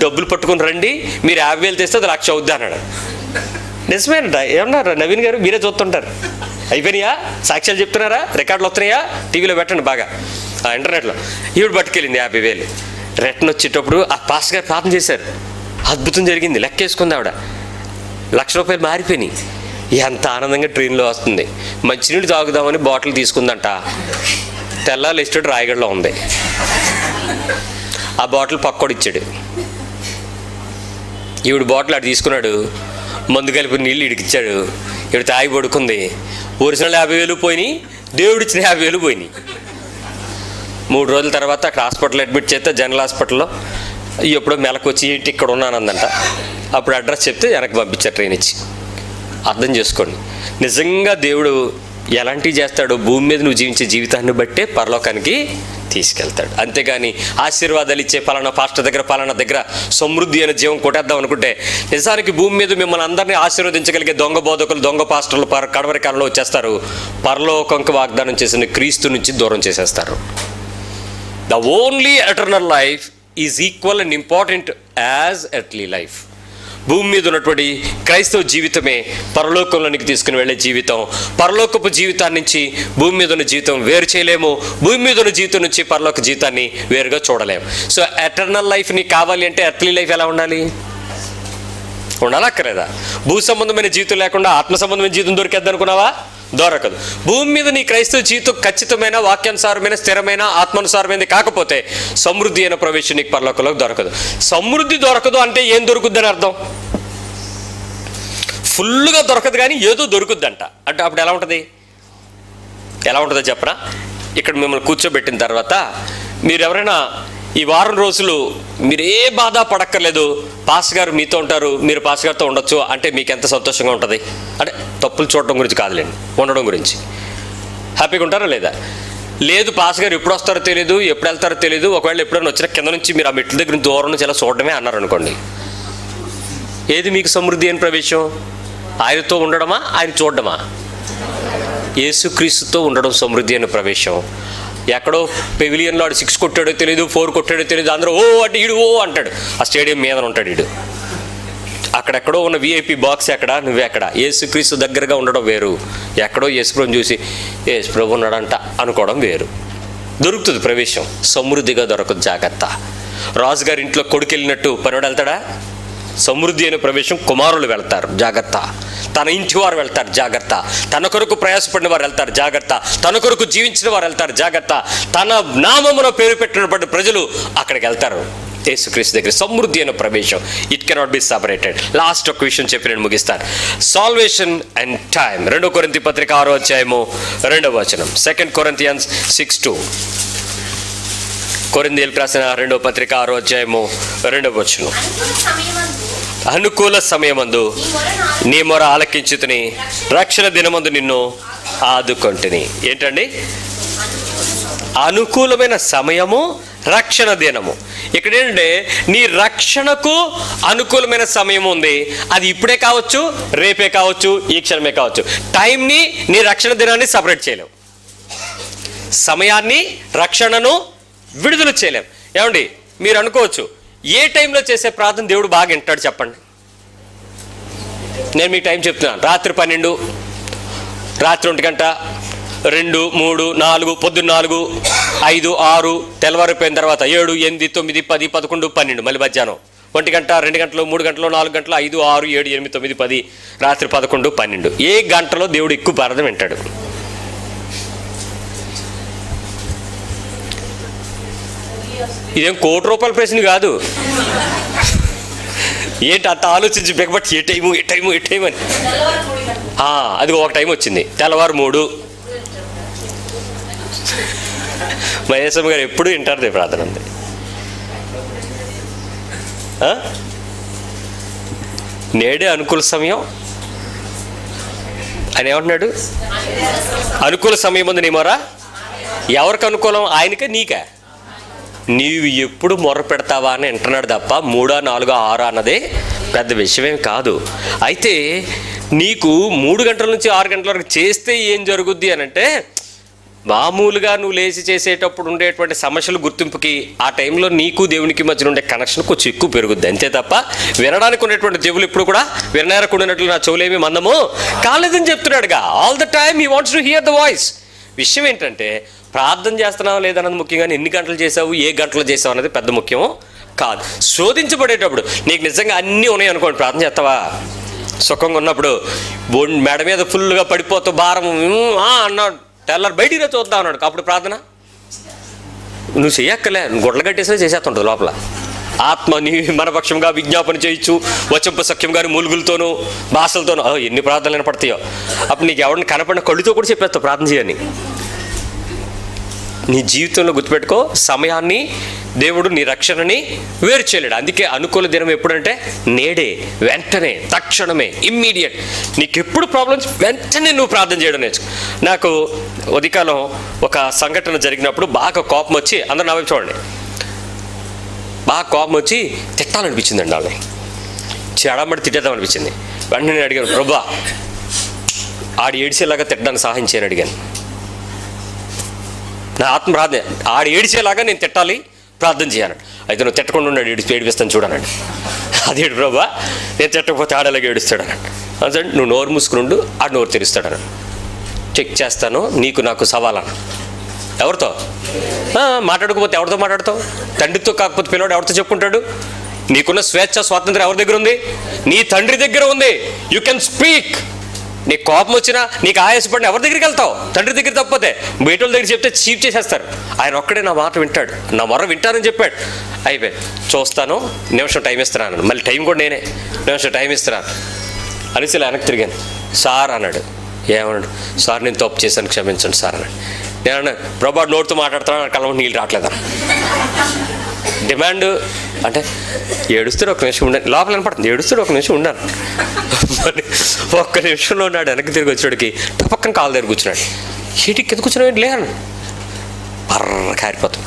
డబ్బులు పట్టుకుని రండి, మీరు 50,000 తెస్తే అది 1,00,000 అవుద్ది అన్నాడు. నిజమేనంట. ఏమన్నారు నవీన్ గారు? మీరే చూస్తుంటారు. అయిపోయినాయా? సాక్ష్యాలు చెప్తున్నారా? రికార్డులు వస్తున్నాయా? టీవీలో పెట్టండి బాగా, ఇంటర్నెట్లో. ఈవిడ పట్టుకెళ్ళింది 50,000. రిటర్న్ వచ్చేటప్పుడు ఆ పాస్టర్ గారు ప్రార్థన చేశారు. అద్భుతం జరిగింది. లెక్కేసుకుంది ఆవిడ. 1,00,000 రూపాయలు మారిపోయినాయి. ఎంత ఆనందంగా ట్రైన్లో వస్తుంది. మంచినీళ్ళు తాగుదామని బాటిల్ తీసుకుందంట. తెల్లాలు ఇస్తాడు రాయగడలో ఉంది. ఆ బాటిల్ పక్కోడు ఇచ్చాడు. ఈవిడ బాటిల్ ఆడు తీసుకున్నాడు, మందు కలిపి నీళ్ళు ఇడికిచ్చాడు. ఈవిడ తాగి పడుకుంది. ఒరిజినల్ 50,000 పోయినాయి, దేవుడిచ్చిన 50,000 పోయినాయి. 3 రోజుల తర్వాత అక్కడ హాస్పిటల్ అడ్మిట్ చేస్తే జనరల్ హాస్పిటల్లో ఎప్పుడో మెలకు వచ్చి ఏంటి ఇక్కడ ఉన్నానందంట. అప్పుడు అడ్రస్ చెప్తే వెనక్కి పంపించారు ట్రైన్ ఇచ్చి. అర్థం చేసుకోండి, నిజంగా దేవుడు ఎలాంటివి చేస్తాడో భూమి మీద నువ్వు జీవించే జీవితాన్ని బట్టే పరలోకానికి తీసుకెళ్తాడు. అంతేగాని ఆశీర్వాదాలు ఇచ్చే పలానా పాస్టర్ దగ్గర పలానా దగ్గర సమృద్ధి అనే జీవం కొట్టేద్దాం అనుకుంటే నిజానికి భూమి మీద మిమ్మల్ని అందరినీ ఆశీర్వదించగలిగే దొంగ బోధకులు, దొంగ పాస్టర్లు కడవరి కాలంలో వచ్చేస్తారు. పరలోకంకి వాగ్దానం చేసిన క్రీస్తు నుంచి దూరం చేసేస్తారు. The only eternal life is equal and important as earthly life. భూమి మీద ఉన్నటువంటి క్రైస్తవ జీవితమే పరలోకంలోనికి తీసుకుని వెళ్ళే జీవితం. పరలోకపు జీవితాన్ని నుంచి భూమి మీద ఉన్న జీవితం వేరు చేయలేము. భూమి మీద ఉన్న జీవితం నుంచి పరలోక జీవితాన్ని వేరుగా చూడలేము. సో ఎటర్నల్ లైఫ్ నీకు కావాలి అంటే ఎర్త్లీ లైఫ్ ఎలా ఉండాలి? ఉండాలక్కర్లేదా? భూ సంబంధమైన జీవితం లేకుండా ఆత్మ సంబంధమైన జీవితం దొరికేద్ది అనుకున్నావా? దొరకదు. భూమి మీద నీ క్రైస్తవ జీవితం ఖచ్చితమైన వాక్యానుసారమైన స్థిరమైన ఆత్మానుసారమైనది కాకపోతే సమృద్ధి అయిన ప్రవేశం నీకు పరలోకంలో దొరకదు. సమృద్ధి దొరకదు అంటే ఏం దొరుకుద్ది అని అర్థం? ఫుల్గా దొరకదు కానీ ఏదో దొరుకుద్దంట. అంటే అప్పుడు ఎలా ఉంటుంది? ఎలా ఉంటుందో చెప్పరా? ఇక్కడ మిమ్మల్ని కూర్చోబెట్టిన తర్వాత మీరు ఎవరైనా ఈ వారం రోజులు మీరు ఏ బాధ పడక్కర్లేదు, పాస్టర్ గారు మీతో ఉంటారు, మీరు పాస్టర్ గారితో ఉండొచ్చు అంటే మీకు ఎంత సంతోషంగా ఉంటుంది? అంటే తప్పులు చూడటం గురించి కాదులేండి, ఉండడం గురించి. హ్యాపీగా ఉంటారా లేదా? లేదు పాస్టర్ గారు ఎప్పుడు వస్తారో తెలియదు, ఎప్పుడు వెళ్తారో తెలియదు, ఒకవేళ ఎప్పుడైనా వచ్చిన కింద నుంచి మీరు ఆ మెట్ల దగ్గర దూరం నుంచి ఇలా చూడడమే అన్నారు అనుకోండి. ఏది మీకు సమృద్ధి అని ప్రవేశం? ఆయనతో ఉండడమా, ఆయన చూడడమా? యేసుక్రీస్తుతో ఉండడం సమృద్ధి అనే ప్రవేశం. ఎక్కడో పెవిలియన్లో 6 కొట్టాడో తెలియదు, 4 కొట్టాడో తెలియదు, అందరూ ఓ అంటే ఈడు ఓ అంటాడు. ఆ స్టేడియం మీద ఉంటాడు ఈడు. అక్కడెక్కడో ఉన్న విఐపి బాక్స్ ఎక్కడ, నువ్వెక్కడ? యేసుక్రీస్తు దగ్గరగా ఉండడం వేరు, ఎక్కడో యేసుప్రభుని చూసి యేసుప్రభు ఉన్నాడంట అనుకోవడం వేరు. దొరుకుతుంది ప్రవేశం, సమృద్ధిగా దొరకదు. జాగ్రత్త. రాజుగారి ఇంట్లో కొడుకు వెళ్ళినట్టు పనివాడు వెళ్తాడా? సమృద్ధి అయిన ప్రవేశం కుమారులు వెళ్తారు, జాగ్రత్త. తన ఇంటి వారు వెళ్తారు, జాగ్రత్త. తన కొరకు ప్రయాసపడిన వారు వెళ్తారు, జాగ్రత్త. తన కొరకు జీవించిన వారు వెళ్తారు, జాగ్రత్త. తన నామమున పేరు పెట్టినటువంటి ప్రజలు అక్కడికి వెళ్తారు, యేసుక్రీస్తు దగ్గర. సమృద్ధి అయిన ప్రవేశం, it cannot be separated. Last ఒక విషయం చెప్పి నేను ముగిస్తాను. Salvation and time. 2 కొరింథీ పత్రిక 6వ అధ్యాయము 2వ వచనం. 2 Corinthians 6:2. కొరింథీయులకు రాసిన 2వ పత్రిక 6వ అధ్యాయము 2వ వచనం. అనుకూల సమయమందు నీ మొర ఆలకించుతుని, రక్షణ దినమందు నిన్ను ఆదుకొంటిని. ఏంటండి? అనుకూలమైన సమయము, రక్షణ దినము. ఇక్కడ ఏంటంటే నీ రక్షణకు అనుకూలమైన సమయం ఉంది. అది ఇప్పుడే కావచ్చు, రేపే కావచ్చు, ఈ క్షణమే కావచ్చు. టైంని, నీ రక్షణ దినాన్ని సపరేట్ చేయలేవు. సమయాన్ని, రక్షణను విడుదల చేయలేం. ఏమండి, మీరు అనుకోవచ్చు, ఏ టైంలో చేసే ప్రార్థన దేవుడు బాగా వింటాడు చెప్పండి. నేను మీకు టైం చెప్తున్నాను. రాత్రి 12, రాత్రి 1 గంట, 2, 3, 4, పొద్దున్న 4, 5, 6, తెల్లవారిపోయిన తర్వాత 7, 8, 9, 10, 11, 12, మళ్ళీ మధ్యాహ్నం 1 గంట, 2 గంటలు, 3 గంటలు, 4 గంటలు, 5, 6, 7, 8, 9, 10, రాత్రి 11, 12. ఏ గంటలో దేవుడు ఎక్కువ ప్రార్థన వింటాడు? ఇదేం కోటి రూపాయల ప్రశ్న కాదు. ఏంటి అంత ఆలోచించి బెగబట్టి ఏ టైము అని. అది ఒక టైం వచ్చింది, తెల్లవారు 3. మహేశం గారు ఎప్పుడు వింటారు ప్రార్థన అంది. నేడే అనుకూల సమయం ఆయన ఏమంటున్నాడు? అనుకూల సమయం ఉంది నీ మొర. ఎవరికి అనుకూలం? ఆయనకే, నీకా? నీవు ఎప్పుడు మొర్ర పెడతావా అని అంటున్నాడు తప్ప 3, 4, 6 అన్నదే పెద్ద విషయమేం కాదు. అయితే నీకు 3 గంటల నుంచి 6 గంటల వరకు చేస్తే ఏం జరుగుద్ది అని అంటే, మామూలుగా నువ్వు లేచి చేసేటప్పుడు ఉండేటువంటి సమస్యల గుర్తింపుకి ఆ టైంలో నీకు దేవునికి మధ్యన ఉండే కనెక్షన్ కొంచెం ఎక్కువ పెరుగుద్ది, అంతే తప్ప వినడానికి ఉన్నటువంటి దేవులు ఇప్పుడు కూడా వినడానికి ఉన్నట్లు నా చెవులేమి మందము కాలేదని చెప్తున్నాడుగా. All the time he wants to hear the voice. విషయం ఏంటంటే, ప్రార్థన చేస్తున్నావు లేదన్నది ముఖ్యం, కానీ ఎన్ని గంటలు చేసావు, ఏ గంటలు చేసావు అనేది పెద్ద ముఖ్యమో కాదు. శోధించబడేటప్పుడు నీకు నిజంగా అన్నీ ఉన్నాయి అనుకోండి, ప్రార్థన చేస్తావా? సుఖంగా ఉన్నప్పుడు మెడ మీద ఫుల్గా పడిపోతూ భారం అన్నాడు, తెల్లారు బయటికి చూద్దాం అన్నాడు, అప్పుడు ప్రార్థన నువ్వు చెయ్యక్కలే, గుడ్లు కట్టేసినా చేసేస్తుంటుంది లోపల. ఆత్మ నీ మనపక్షంగా విజ్ఞాపన చేయొచ్చు, వచంప సఖ్యం కానీ మూలుగులతోనూ భాషలతోనూ. ఎన్ని ప్రార్థనలు వినపడతాయో. అప్పుడు నీకు ఎవరిని కనపడిన కళ్ళుతో కూడా చెప్పేస్తావు ప్రార్థన చేయని. నీ జీవితంలో గుర్తుపెట్టుకో, సమయాన్ని దేవుడు నీ రక్షణని వేరు చేయలేడు. అందుకే అనుకూల దినం ఎప్పుడంటే నేడే, వెంటనే, తక్షణమే, ఇమ్మీడియట్. నీకు ఎప్పుడు ప్రాబ్లమ్స్ వెంటనే నువ్వు ప్రార్థన చేయడం నేర్చుకో. నాకు ఉదయకాలం ఒక సంఘటన జరిగినప్పుడు బాగా కోపం వచ్చి, అందరూ నా వైపు చూడండి, బాగా కోపం వచ్చి తిట్టాలనిపించిందండి. వాళ్ళని చెడమడి తిట్టేద్దాం అనిపించింది. వెంటనే నేను అడిగాను, ప్రభా ఆడు ఏడిసేలాగా తిట్టడానికి సహాయం చేయని అడిగాను. నా ఆత్మ ప్రార్థన, ఆడు ఏడిచేలాగా నేను తిట్టాలి, ప్రార్థన చేయాలి. అయితే నువ్వు తిట్టకుండా ఉన్నాడు, ఏడిపిస్తాను చూడనండి. అదేడు ప్రభా, నేను తిట్టకపోతే ఆడలాగా ఏడుస్తాడు అన్నాడు. అంటే నువ్వు నోరు మూసుకునుండు, ఆడు నోరు తెరుస్తాడన్నాడు. చెక్ చేస్తాను, నీకు నాకు సవాలన్న. ఎవరితో మాట్లాడకపోతే ఎవరితో మాట్లాడతావు? తండ్రితో కాకపోతే పిల్లవాడు ఎవరితో చెప్పుకుంటాడు? నీకున్న స్వేచ్ఛ, స్వాతంత్రం ఎవరి దగ్గర ఉంది? నీ తండ్రి దగ్గర ఉంది. You can speak. నీకు కోపం వచ్చినా, నీకు ఆయాసపడినా ఎవరి దగ్గరికి వెళ్తావు? తండ్రి దగ్గర. తప్పతే బయట దగ్గర చెప్తే చీప్ చేసేస్తారు. ఆయన ఒక్కడే నా మాట వింటాడు, నా మొర వింటానని చెప్పాడు. అయిపోయి చూస్తాను, నిమిషం టైం ఇస్తున్నాను. మళ్ళీ టైం కూడా నేనే, నిమిషం టైం ఇస్తున్నాను అనేసి ఇలా వెనక్కి తిరిగాను. సార్ అన్నాడు. ఏమన్నాడు? సార్ నేను తప్పు చేశాను, క్షమించండి సార్ అన్నాడు. నేను అన్నాను, ప్రభా నోటితో మాట్లాడుతున్నాను, కళ్ళ నీళ్ళు రావట్లేదా? డిమాండ్ అంటే ఏడుస్తాడు, ఒక నిమిషం ఉండాలి, లోపల కనపడుతుంది, ఏడుస్తాడు, ఒక నిమిషం ఉండాలి. ఒక్క నిమిషంలో ఉన్నాడు. వెనక్కి తిరిగి వచ్చాడికి పక్కన కాలు దగ్గర కూర్చున్నాడు. ఏంటి కింద కూర్చున్నాడు? లేను, బర్ర కారిపోతాం.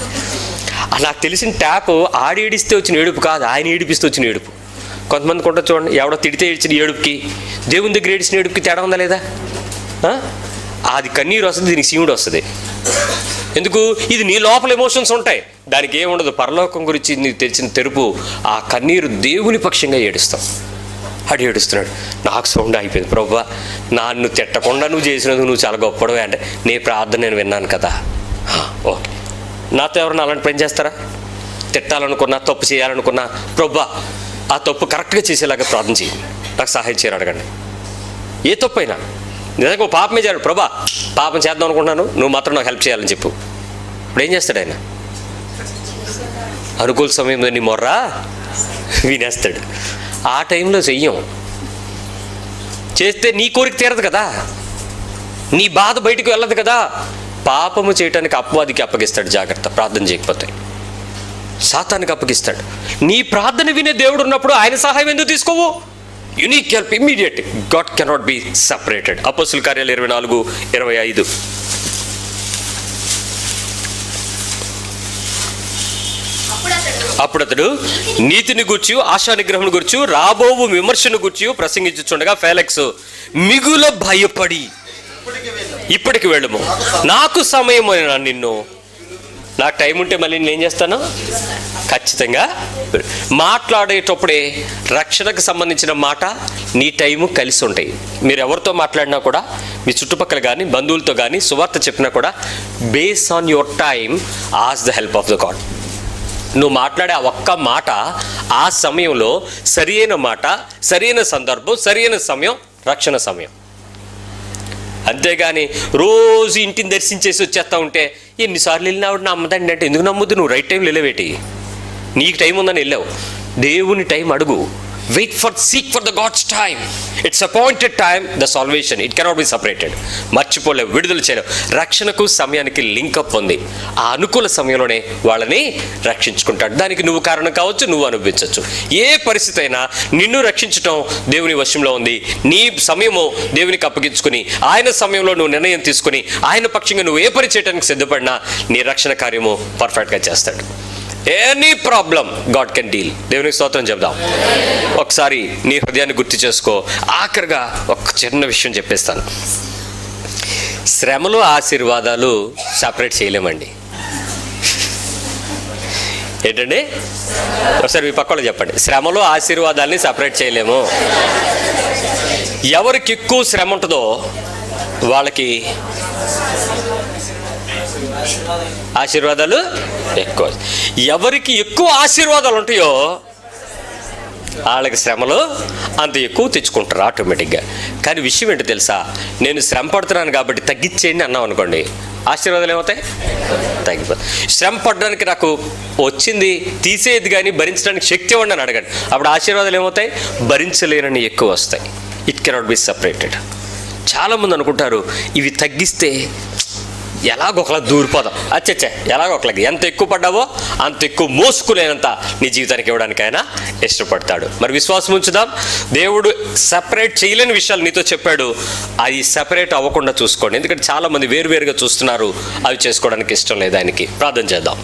నాకు తెలిసిన ట్యాప్ ఆడి ఏడిస్తే వచ్చిన ఏడుపు కాదు, ఆయన ఏడిపిస్తే వచ్చిన ఏడుపు. కొంతమంది కొంట చూడండి, ఎవడో తిడితే ఏడ్చిన ఏడుపుకి దేవుని దగ్గర ఏడిచిన ఏడుపుకి తేడా ఉందా లేదా? అది కన్నీరు వస్తుంది, దీనికి శివుడు వస్తుంది. ఎందుకు? ఇది నీ లోపల ఎమోషన్స్ ఉంటాయి, దానికి ఏముండదు. పరలోకం గురించి నీకు తెచ్చిన తెరుపు, ఆ కన్నీరు దేవుని పక్షంగా ఏడుస్తాం. అడి ఏడుస్తున్నాడు. నాకు సౌండ్ అయిపోయింది. ప్రభువా నన్ను తిట్టకుండా నువ్వు చేసినందుకు నువ్వు చాలా గొప్పడవే అంటే, నీ ప్రార్థన నేను విన్నాను కదా. ఓకే, నాతో ఎవరన్నా అలాంటి పని చేస్తారా? తిట్టాలనుకున్నా, తప్పు చేయాలనుకున్నా, ప్రభువా ఆ తప్పు కరెక్ట్గా చేసేలాగా ప్రార్థన చేయండి. నాకు సహాయం చేయని అడగండి. ఏ తప్పు అయినా నిజంగా ఓ పాపమే చేయాలి, ప్రభా పాపం చేద్దాం అనుకుంటున్నాను, నువ్వు మాత్రం నాకు హెల్ప్ చేయాలని చెప్పు. ఇప్పుడు ఏం చేస్తాడు ఆయన? అనుకూల సమయంలో నీ మొర్రా వినేస్తాడు. ఆ టైంలో చెయ్యం. చేస్తే నీ కోరిక తీరదు కదా, నీ బాధ బయటకు వెళ్ళదు కదా. పాపము చేయటానికి అపవాదికి అప్పగిస్తాడు. జాగ్రత్త, ప్రార్థన చేయకపోతే సాతానికి అప్పగిస్తాడు. నీ ప్రార్థన వినే దేవుడు ఉన్నప్పుడు ఆయన సహాయం ఎందుకు తీసుకోవు? Unique help immediate. God cannot be separated. అపోస్తుల కార్యాలు 24:25. అప్పుడు అతడు నీతిని గూర్చి, ఆశా నిగ్రహం గూర్చి, రాబోవు విమర్శను గూర్చి ప్రసంగించుచుండగా ఫెలిక్స్ మిగుల భయపడి, ఇప్పటికి వెళ్ళము, నాకు సమయం నిన్ను, నాకు టైం ఉంటే మళ్ళీ నేను ఏం చేస్తాను? ఖచ్చితంగా మాట్లాడేటప్పుడే రక్షణకు సంబంధించిన మాట నీ టైము కలిసి ఉంటాయి. మీరు ఎవరితో మాట్లాడినా కూడా, మీ చుట్టుపక్కల కానీ బంధువులతో కానీ సువార్త చెప్పినా కూడా, base on your time as the help of the God. నువ్వు మాట్లాడే ఆ ఒక్క మాట ఆ సమయంలో సరి అయిన మాట, సరి అయిన సందర్భం, సరి అయిన సమయం, రక్షణ సమయం. అంతేగాని రోజు ఇంటిని దర్శించేసి వచ్చేస్తా ఉంటే ఎన్నిసార్లు వెళ్ళినా ఆవిడ నమ్మదండి అంటే ఎందుకు నమ్ముద్దు? నువ్వు రైట్ టైంలో వెళ్ళవేటి? నీకు టైం ఉందని వెళ్ళావు. దేవుని టైం అడుగు. Seek for the God's time. It's appointed time, the salvation. It cannot be separated. మర్చిపోలేవు, విడుదల చేయలేవు. రక్షణకు సమయానికి లింకప్ ఉంది. ఆ అనుకూల సమయంలోనే వాళ్ళని రక్షించుకుంటాడు. దానికి నువ్వు కారణం కావచ్చు, నువ్వు అనుభవించవచ్చు. ఏ పరిస్థితి అయినా నిన్ను రక్షించటం దేవుని వశంలో ఉంది. నీ సమయము దేవునికి అప్పగించుకుని ఆయన సమయంలో నువ్వు నిర్ణయం తీసుకుని ఆయన పక్షంగా నువ్వు ఏ పని చేయడానికి సిద్ధపడినా నీ రక్షణ కార్యము పర్ఫెక్ట్గా చేస్తాడు. Any problem God can deal. దేవునికి స్తోత్రం చెప్దాం. ఒకసారి నీ హృదయాన్ని గుర్తు చేసుకో. ఆఖరిగా ఒక చిన్న విషయం చెప్పేస్తాను. శ్రమలు ఆశీర్వాదాలు సపరేట్ చేయలేమండి. ఏంటండి? ఒకసారి మీ పక్కన చెప్పండి. శ్రమలు ఆశీర్వాదాలని సపరేట్ చేయలేము. ఎవరికి ఎక్కువ శ్రమ ఉంటుందో వాళ్ళకి ఆశీర్వాదాలు ఎక్కువ. ఎవరికి ఎక్కువ ఆశీర్వాదాలు ఉంటాయో వాళ్ళకి శ్రమలు అంత ఎక్కువ తెచ్చుకుంటారు ఆటోమేటిక్గా. కానీ విషయం ఏంటో తెలుసా? నేను శ్రమ పడుతున్నాను కాబట్టి తగ్గించేయండి అన్నాం అనుకోండి, ఆశీర్వాదాలు ఏమవుతాయి? తగ్గిపోతాయి. శ్రమ పడడానికి నాకు వచ్చింది తీసేది కానీ భరించడానికి శక్తి ఇవ్వండి అని అడగండి, అప్పుడు ఆశీర్వాదాలు ఏమవుతాయి? భరించలేనని ఎక్కువ వస్తాయి. It cannot be separated. చాలామంది అనుకుంటారు ఇవి తగ్గిస్తే ఎలాగొకలా దూరిపోదాం. అచ్చచ్చే, ఎలాగొకలాగా ఎంత ఎక్కువ పడ్డావో అంత ఎక్కువ మోసుకునేంత నీ జీవితానికి ఇవ్వడానికి ఆయన ఇష్టపడతాడు. మరి విశ్వాసం ఉంచుదాం. దేవుడు సెపరేట్ చేయలేని విషయాలు నీతో చెప్పాడు, అది సెపరేట్ అవ్వకుండా చూసుకోండి. ఎందుకంటే చాలామంది వేరువేరుగా చూస్తున్నారు, అవి చేసుకోవడానికి ఇష్టం లేదు ఆయనకి. ప్రార్థన చేద్దాం.